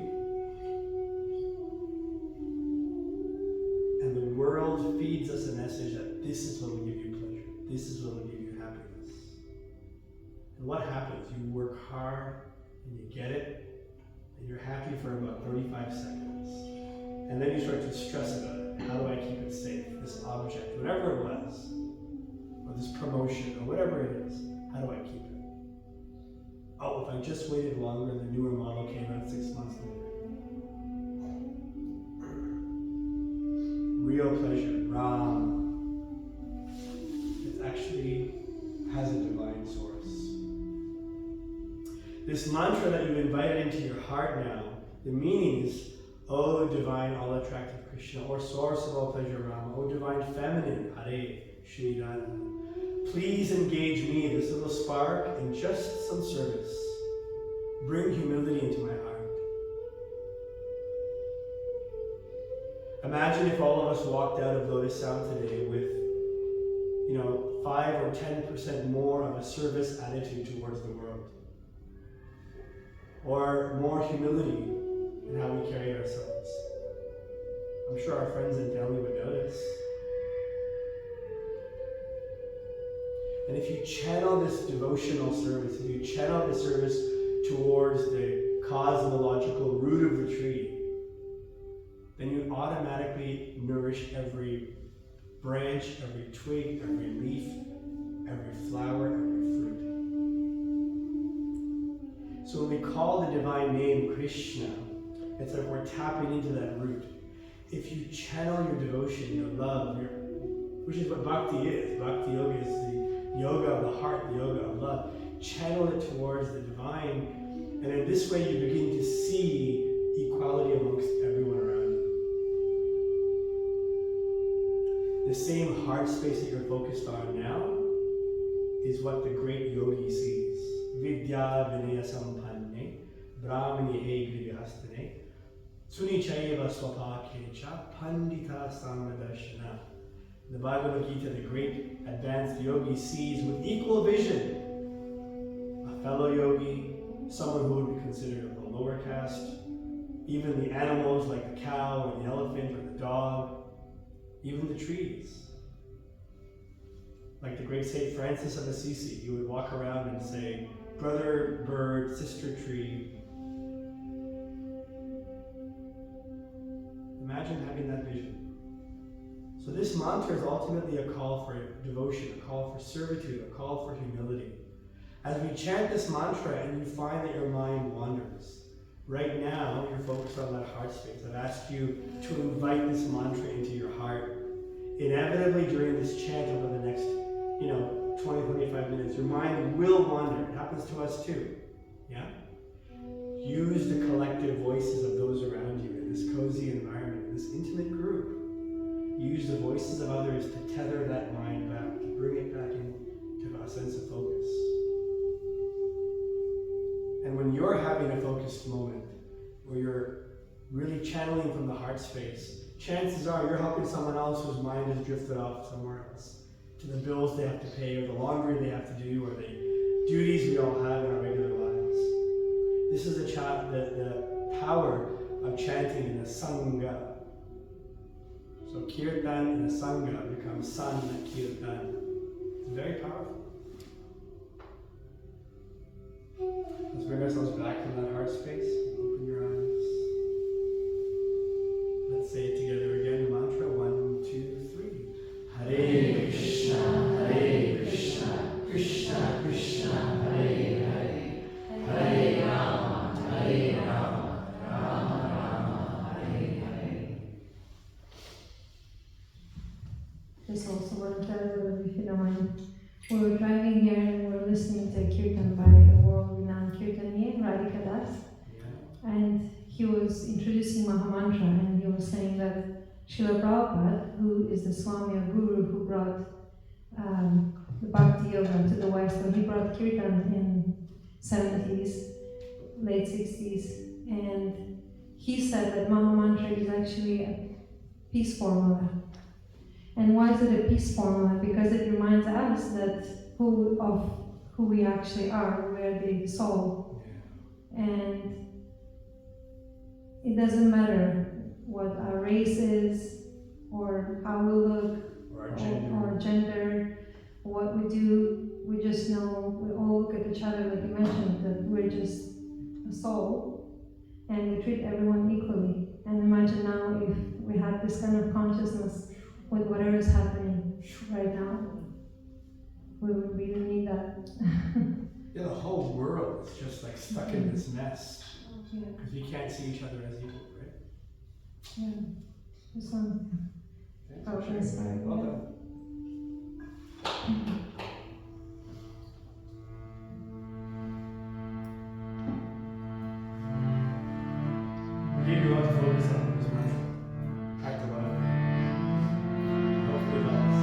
And the world feeds us a message that this is what will give you pleasure. This is what will give you happiness. And what happens? You work hard and you get it, and you're happy for about 35 seconds. And then you start to stress about it. How do I keep it safe? This object, whatever it was, or this promotion, or whatever it is, how do I keep it? Oh, if I just waited longer, the newer model came out 6 months later. Real pleasure, Ram, it actually has a divine source. This mantra that you've invited into your heart now, the meaning is, O divine all-attractive Krishna, or source of all pleasure, Rama, O divine feminine, Hare, Shri Radha, please engage me, this little spark, in just some service. Bring humility into my heart. Imagine if all of us walked out of Lotus Sound today with, 5 or 10% more of a service attitude towards the world. Or more humility in how we carry ourselves. I'm sure our friends and family would notice. And if you channel this devotional service, if you channel the service towards the cosmological root of the tree, then you automatically nourish every branch, every twig, every leaf, every flower, every fruit. So when we call the divine name Krishna, it's like we're tapping into that root. If you channel your devotion, your love, which is what bhakti is. Bhakti yoga is the yoga of the heart, the yoga of love. Channel it towards the divine, and in this way you begin to see equality amongst everyone around you. The same heart space that you're focused on now is what the great yogi sees. Vidya vinaya sampanne, brahmani egrivyastane, sunichayeva swapakecha, pandita samradashana. The Bhagavad Gita, the great advanced yogi, sees with equal vision a fellow yogi, someone who would be considered of the lower caste, even the animals like the cow or the elephant or the dog, even the trees. Like the great Saint Francis of Assisi, he would walk around and say, brother bird, sister tree. Imagine having that vision. So this mantra is ultimately a call for devotion, a call for servitude, a call for humility. As we chant this mantra and you find that your mind wanders, right now you're focused on that heart space. I've asked you to invite this mantra into your heart. Inevitably during this chant over the next 20, 25 minutes, your mind will wander. It happens to us too. Yeah? Use the collective voices of those around you in this cozy environment, in this intimate group. Use the voices of others to tether that mind back, to bring it back into a sense of focus. And when you're having a focused moment, where you're really channeling from the heart space, chances are you're helping someone else whose mind has drifted off somewhere else, to the bills they have to pay, or the laundry they have to do, or the duties we all have in our regular lives. This is the power of chanting in a sangha. So kirtan in a sangha becomes san kirtan. Very powerful. Let's bring ourselves back from that heart space. Open your eyes. Let's say it together again, the mantra. 1, 2, 3. Hare Krishna, Hare Krishna, Krishna Krishna, Hare Hare, Hare Rama, Hare Rama, Rama Rama, Hare Hare. Just also want to tell everybody, if you don't mind, we were driving here and we were listening to Kirtan by a world-renowned Kirtanier, Radhika Das, and he was introducing Mahamantra, and he was saying that Srila Prabhupada, who is the Swami or Guru who brought the Bhakti Yoga to the West, so he brought Kirtan in 70s, late 60s, and he said that Mahamantra is actually a peace formula. And why is it a peace formula? Because it reminds us that who we actually are. We are the soul. And it doesn't matter what our race is, or how we look, or gender, what we do. We just know, we all look at each other, like you mentioned, that we're just a soul, and we treat everyone equally. And imagine now if we had this kind of consciousness with whatever is happening right now. We would really need that. Yeah, the whole world is just like stuck in this mess. Yeah. Because we can't see each other as equal, right? Yeah. This one. Okay, Oh, inspiring. well Yeah. done. We gave you a lot to focus on this month. Packed a lot of hopefully it helps.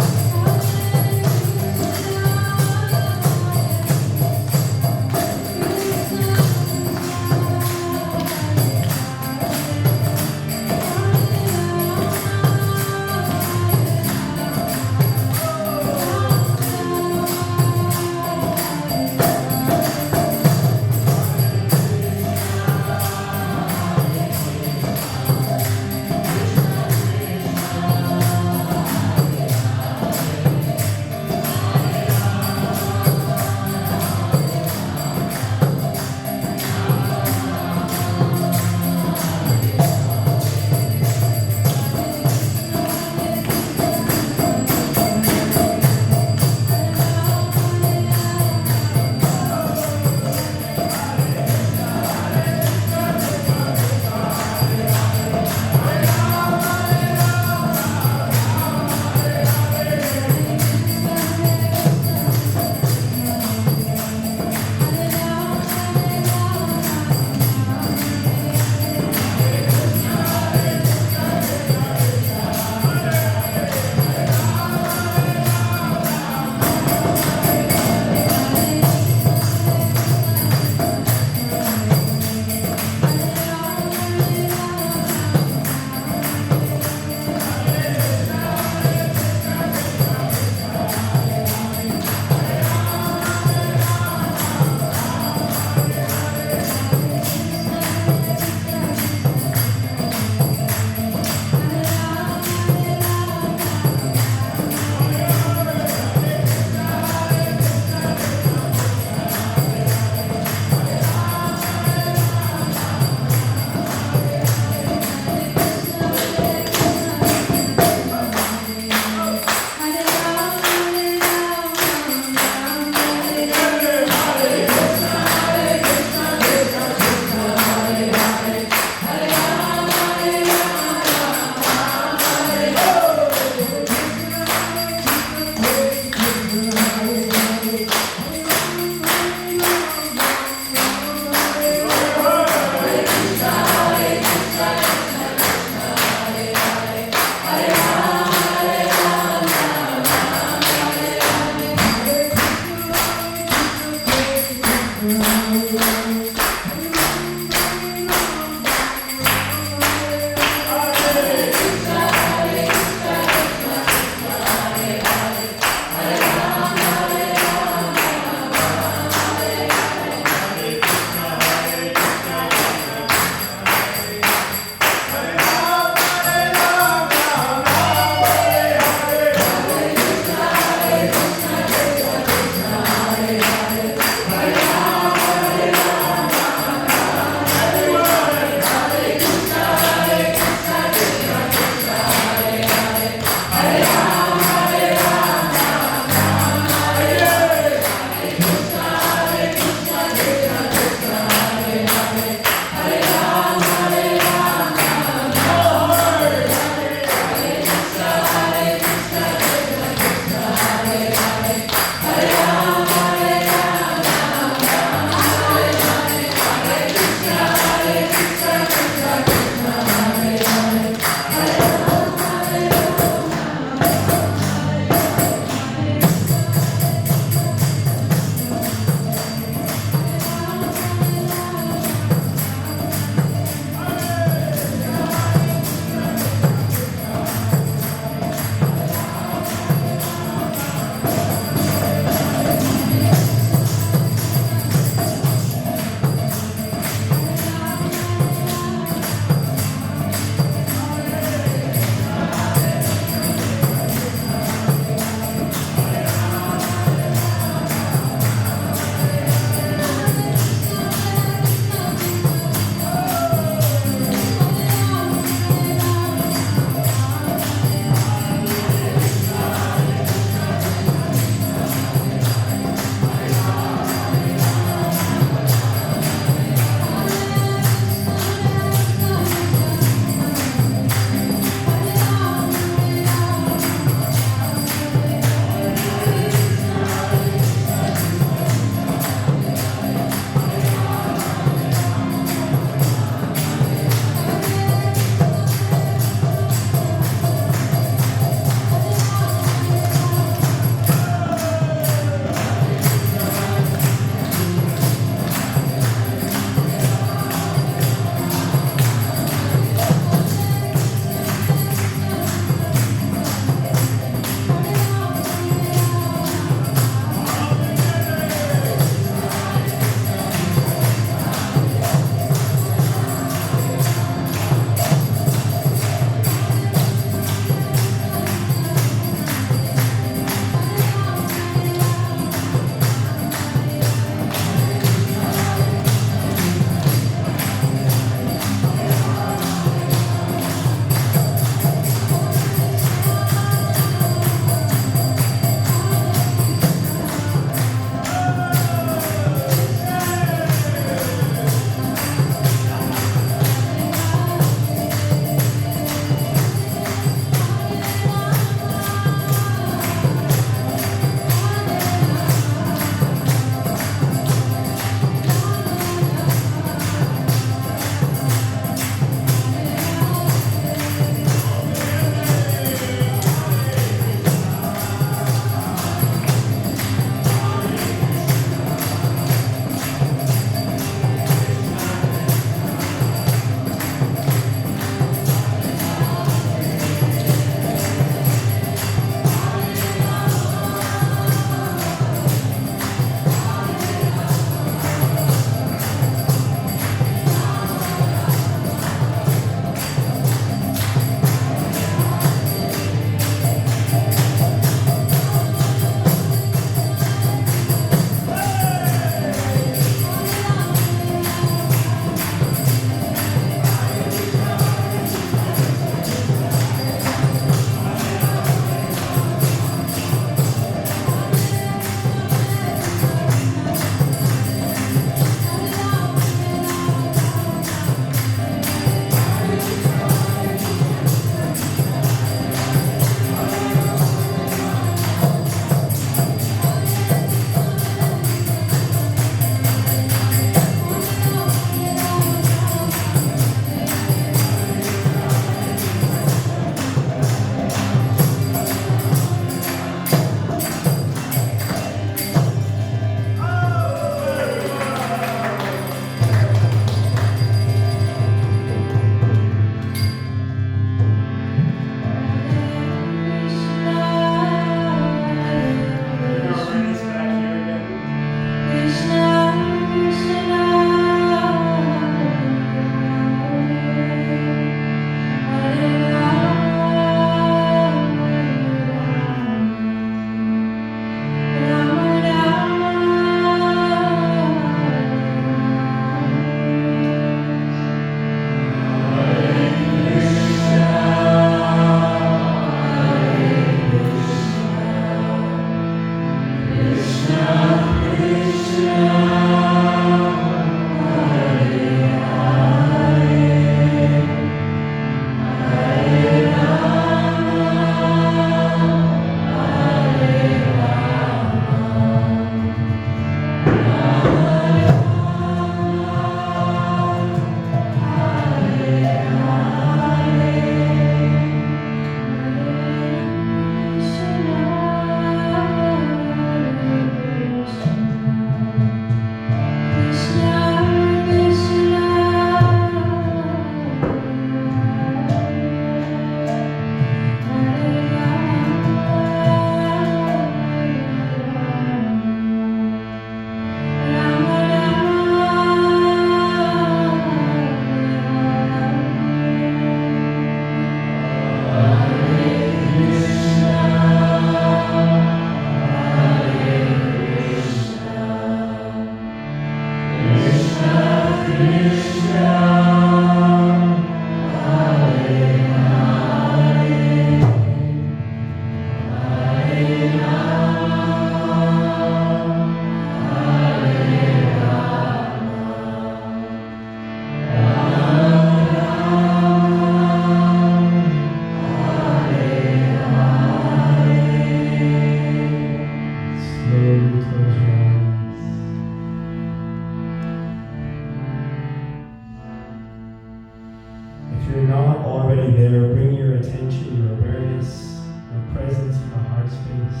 you're not already there, bring your attention, your awareness, your presence in the heart space.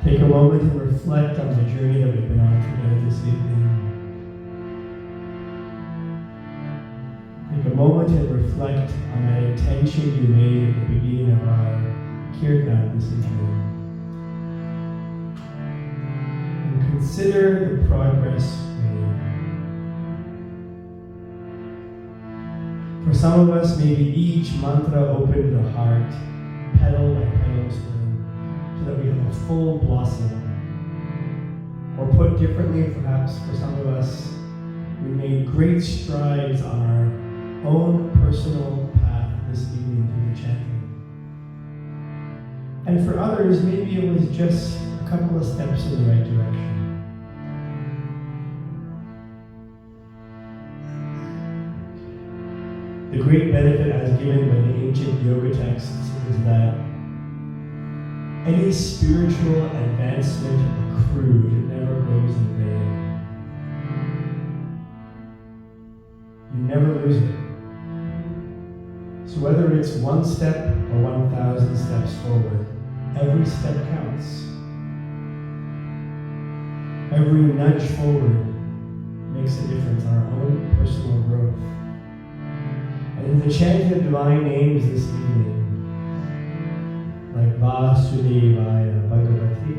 Take a moment and reflect on the journey that we've been on together this evening. Take a moment and reflect on that intention you made at the beginning of our Kirtan this evening. And consider the progress made. For some of us, maybe each mantra opened the heart, petal by petal, so that we have a full blossom. Or put differently, perhaps for some of us, we made great strides on our own personal path this evening through the chanting. And for others, maybe it was just a couple of steps in the right direction. The great benefit as given by the ancient yoga texts is that any spiritual advancement accrued never goes in vain. You never lose it. So whether it's one step or 1,000 steps forward, every step counts. Every nudge forward makes a difference in our own personal growth. And in the chanting of divine names this evening, like Vasudevaya, Bhagavate,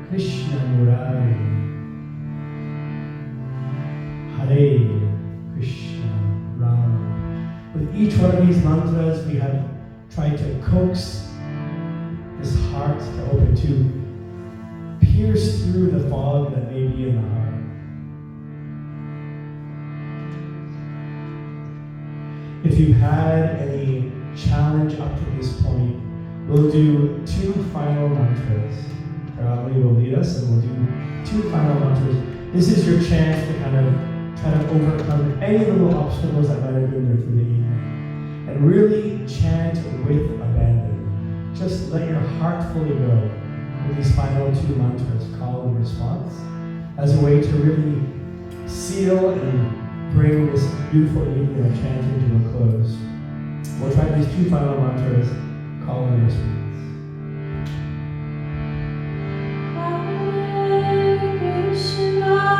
Krishna Murari, Hare, Krishna, Rama. With each one of these mantras, we have tried to coax this heart to open, to pierce through the fog that may be in the heart. If you've had any challenge up to this point, we'll do 2 final mantras. Karali will lead us, and we'll do 2 final mantras. This is your chance to kind of try to overcome any little obstacles that might have been there through the evening. And really chant with abandon. Just let your heart fully go with these final 2 mantras, call and response, as a way to really seal and bring this beautiful evening of chanting to a close. We'll try these 2 final mantras, call and response. La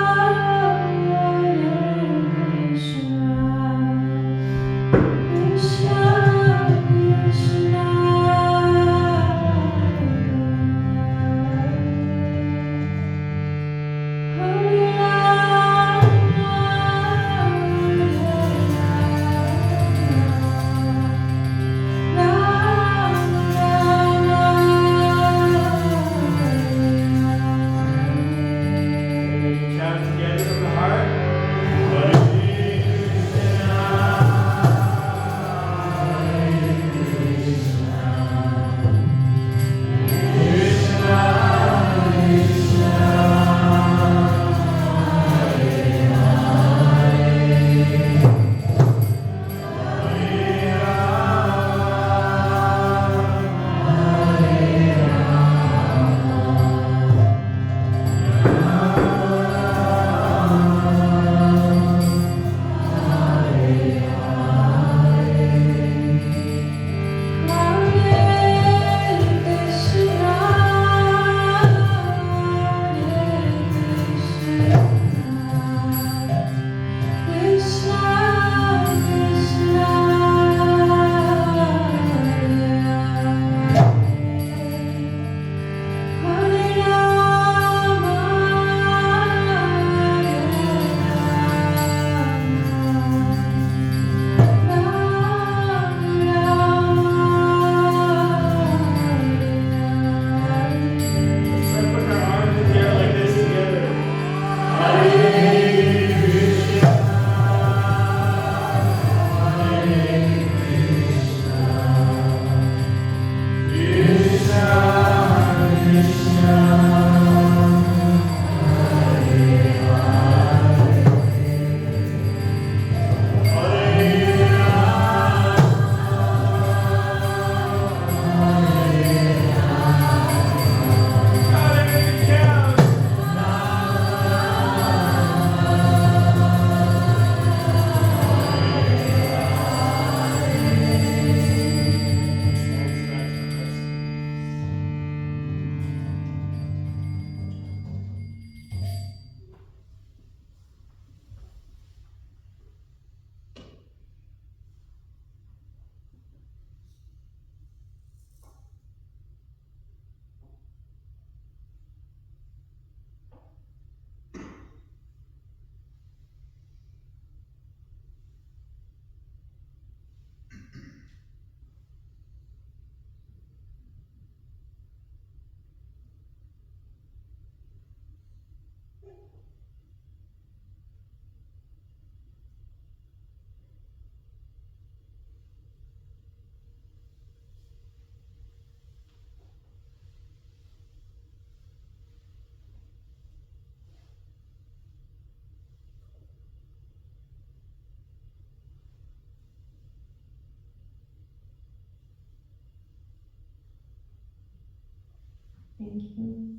Thank you.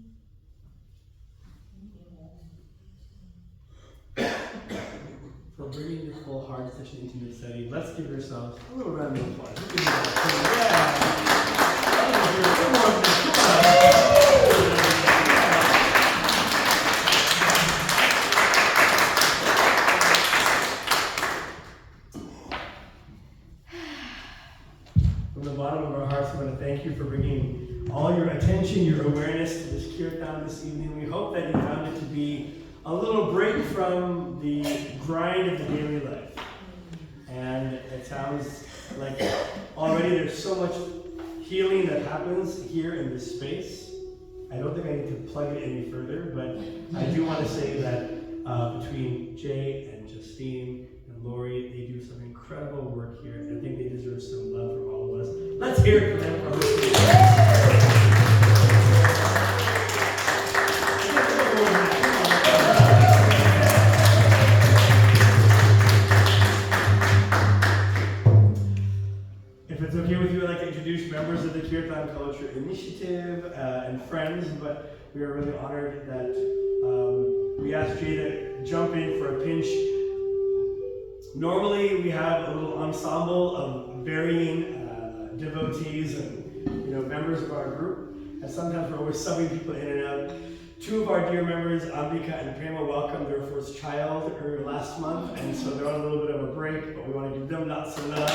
For bringing your full heart to such an intimate setting, let's give yourselves a little round of applause. Let's give you From the bottom of our hearts, we want to thank you for bringing all your attention, your awareness to this Kirtan this evening. We hope that you found it to be a little break from the grind of the daily life. And it sounds like already there's so much healing that happens here in this space. I don't think I need to plug it any further, but I do want to say that between Jay and Justine and Lori, they do some incredible work here, and I think they deserve some love from all of us. Let's hear it for them. If it's okay with you, I'd like to introduce members of the Kirtan Culture Initiative and friends, but we are really honored that we asked Jay to jump in for a pinch. Normally we have a little ensemble of varying devotees and members of our group, and sometimes we're always subbing people in and out. Two of our dear members, Ambika and Prema, welcomed their first child last month, and so they're on a little bit of a break, but we want to give them lots of love.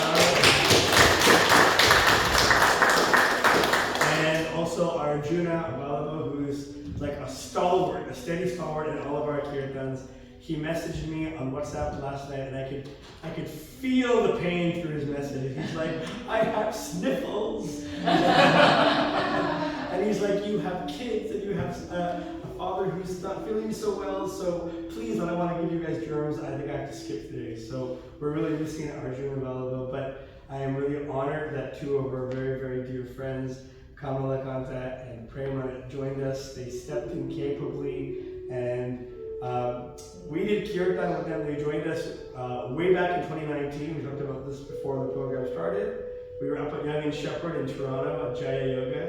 And also Arjuna Balava, who's like a stalwart, a steady stalwart in all of our kirtans. He messaged me on WhatsApp last night, and I could feel the pain through his message. He's like, I have sniffles. And he's like, you have kids, and you have a father who's not feeling so well, so please, I don't want to give you guys germs. I think I have to skip today. So we're really missing Arjuna Balava, but I am really honored that two of our very, very dear friends, Kamala Kanta and Prema, joined us. They stepped in capably, and we did Kirtan with them. They joined us way back in 2019. We talked about this before the program started. We were up at Young and Shepherd in Toronto at Jaya Yoga,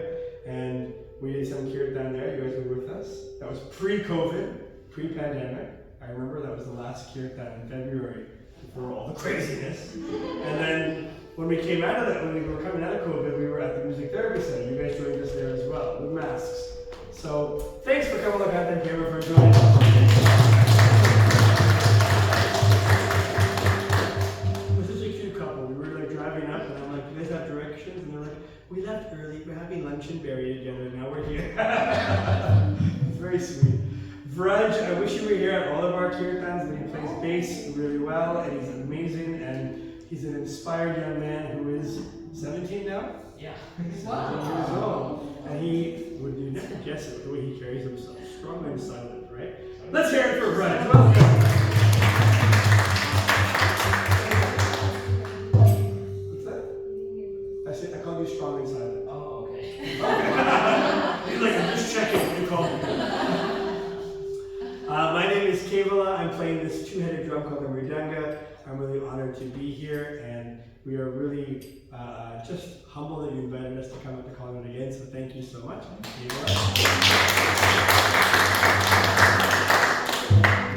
and we did some Kirtan there. You guys were with us. That was pre-COVID, pre-pandemic. I remember that was the last Kirtan in February before all the craziness. And then when we came out of that, when we were coming out of COVID, we were at the Music Therapy Center. You guys joined us there as well with masks. So thanks for coming along out there, Kara, for joining us. We left early, we're having lunch and berry together, now we're here. It's very sweet. Vraj, I wish you were here at all of our kirtans, but he plays bass really well, and he's amazing, and he's an inspired young man who is 17 now? Yeah. He's 17 years old. And you never guess it, the way he carries himself, strong and silent, right? Let's hear it for Vraj. Welcome. I called you strong and silent. Oh, okay. He's like, I'm just checking what you called me. My name is Kevala. I'm playing this two-headed drum called the Mridanga. I'm really honored to be here, and we are really just humbled that you invited us to come up to Collingwood again, so thank you so much.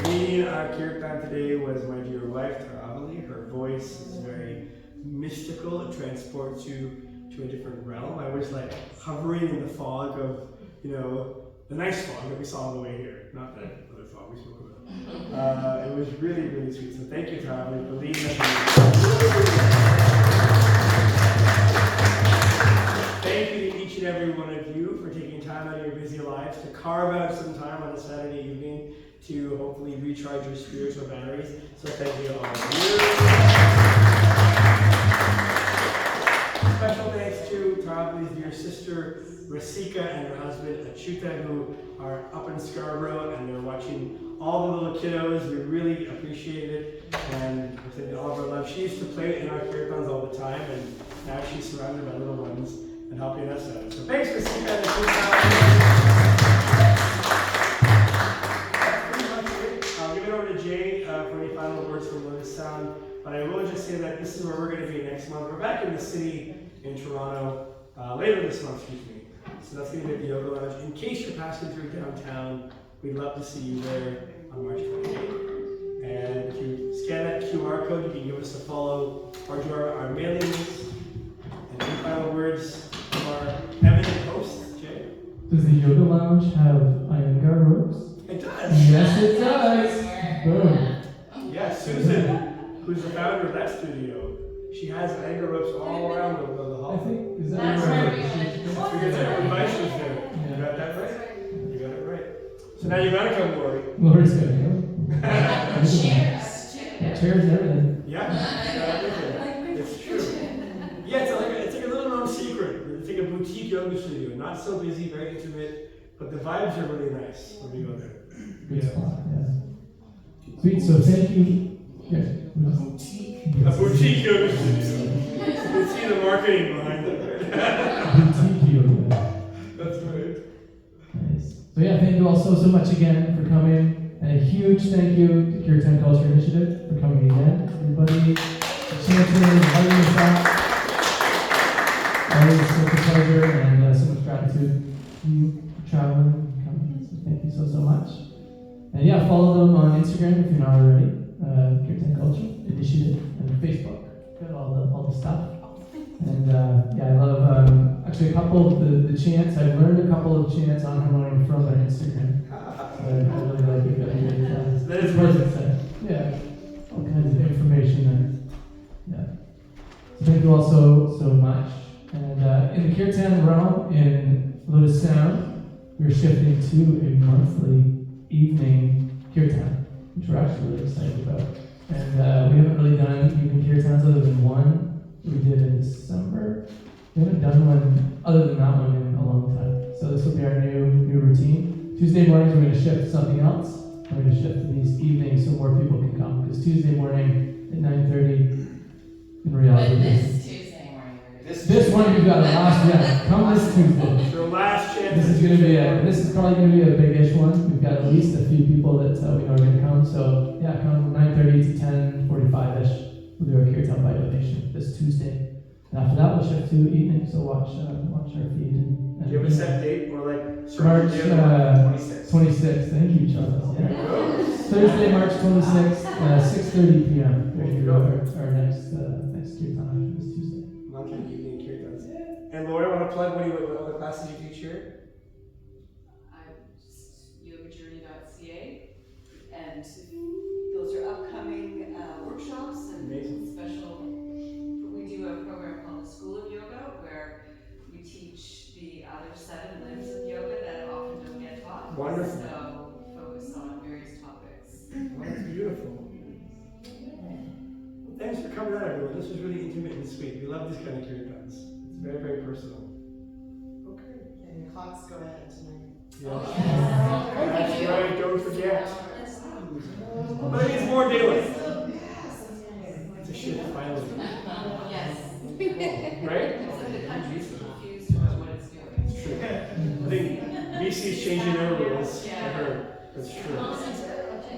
Leading our kirtan today was my dear wife, Taravali. Her voice is very mystical. It transports you to a different realm. I was like hovering in the fog of, the nice fog that we saw on the way here, not that other fog we spoke about. It was really, really sweet. So thank you, Taravali, for leading us. Thank you to each and every one of you for taking time out of your busy lives to carve out some time on a Saturday evening to hopefully recharge your spiritual batteries. So thank you all of you. Special thanks to Taravali's dear sister Rasika and her husband Achyuta, who are up in Scarborough, and they're watching all the little kiddos. We really appreciate it, and we're sending all of our love. She used to play in our kirtans all the time, and now she's surrounded by little ones and helping us out. So thanks, Rasika and Achyuta. I'll give it over to Jay for any final words from Lotus Sound, but I will just say that this is where we're going to be next month. We're back in the city in Toronto later this month, excuse me. So that's going to be at the Yoga Lounge. In case you're passing through downtown, we'd love to see you there on March 28th. And if you scan that QR code, you can give us a follow or join our mailing list. And any final words from our eminent host, Jay? Does the yoga lounge have Iyengar ropes? It does. Yes, it does. Boom. Yeah, Susan, who's the founder of that studio, she has anchor ropes all around the I hall. think, is that That's right? where we wanted to Because everybody's there. You got that right? You got it right. So now you gotta come, Lori. Lori's gonna go. Cheers. Chairs and everything. Yeah, it's true. Yeah, it's like a little known secret. It's like a boutique yoga studio. Not so busy, very intimate, but the vibes are really nice when we go there. Good spot, yeah. Sweet, so thank you. Yeah. A boutique yoga studio. You can see the marketing behind it. Boutique yoga. That's right. Nice. So yeah, thank you all so much again for coming. And a huge thank you to Kirtan Culture Initiative for coming again. Everybody, chanting, hugging us out. Always such a pleasure and so much gratitude to you for traveling and coming. So thank you so much. And yeah, follow them on Instagram if you're not already. Kirtan Culture Initiative and Facebook. Got all the stuff. And yeah, I love actually a couple of the chants. I've learned a couple of chants on harmonium from their Instagram. I really like it. That is worth it. Yeah, all kinds of information there. Yeah. So thank you all so much. And in the Kirtan realm, in Lotus Sound, we're shifting to a monthly evening Kirtan, which we're actually really excited about. And we haven't really done evening Kirtans other than one we did in December. We haven't done one other than that one in a long time. So this will be our new routine. Tuesday mornings, we're going to shift to something else. We're going to shift to these evenings so more people can come. Because Tuesday morning at 9:30, in reality, But this Tuesday morning. this one we've got a last, yeah, come this Tuesday. So last chance. This is going to be this is probably going to be a big-ish one. We've got at least a few people that we know are going to come. So yeah, come 9:30 to 10:45-ish. We'll do our Kirtan by donation this Tuesday. And after that, we'll shift to evening. So watch our feed. And Do you have a set date or like March 26th? 26th. Thank you, Charles. Yeah. Thursday, March 26th, 6:30 p.m. There you go. Our next Kirtan after this Tuesday. Monthly evening Kirtans. And Laura, want to plug what other classes you teach here? I'm just yogajourney.ca, and those are upcoming workshops and Amazing. special. We do a program called the School of Yoga, where we teach the other 7 limbs of yoga that often don't get taught. Wonderful. So we focus on various topics. Well, that's beautiful. Well, thanks for coming out, everyone. This was really intimate and sweet. We love these kind of Kirtans. It's very, very personal. Okay. And the clocks go ahead tonight. Yeah. That's right. Don't forget. But it needs more daylight. It's a shift, finally. Yes. Right? It's like the country's confused about what it's doing. It's true. I think BC's changing their rules. I Yeah. heard. That's true.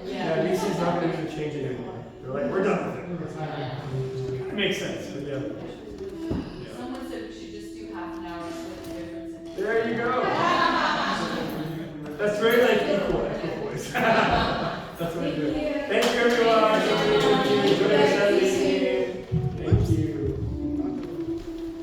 Yeah. Yeah, BC's not going to do change anymore. They're like, we're done with it. It makes sense. But yeah. Someone said we should just do half an hour split the difference. There you go. That's very like equal voice. That's what I do. Thank you, everyone. Enjoy your Saturday.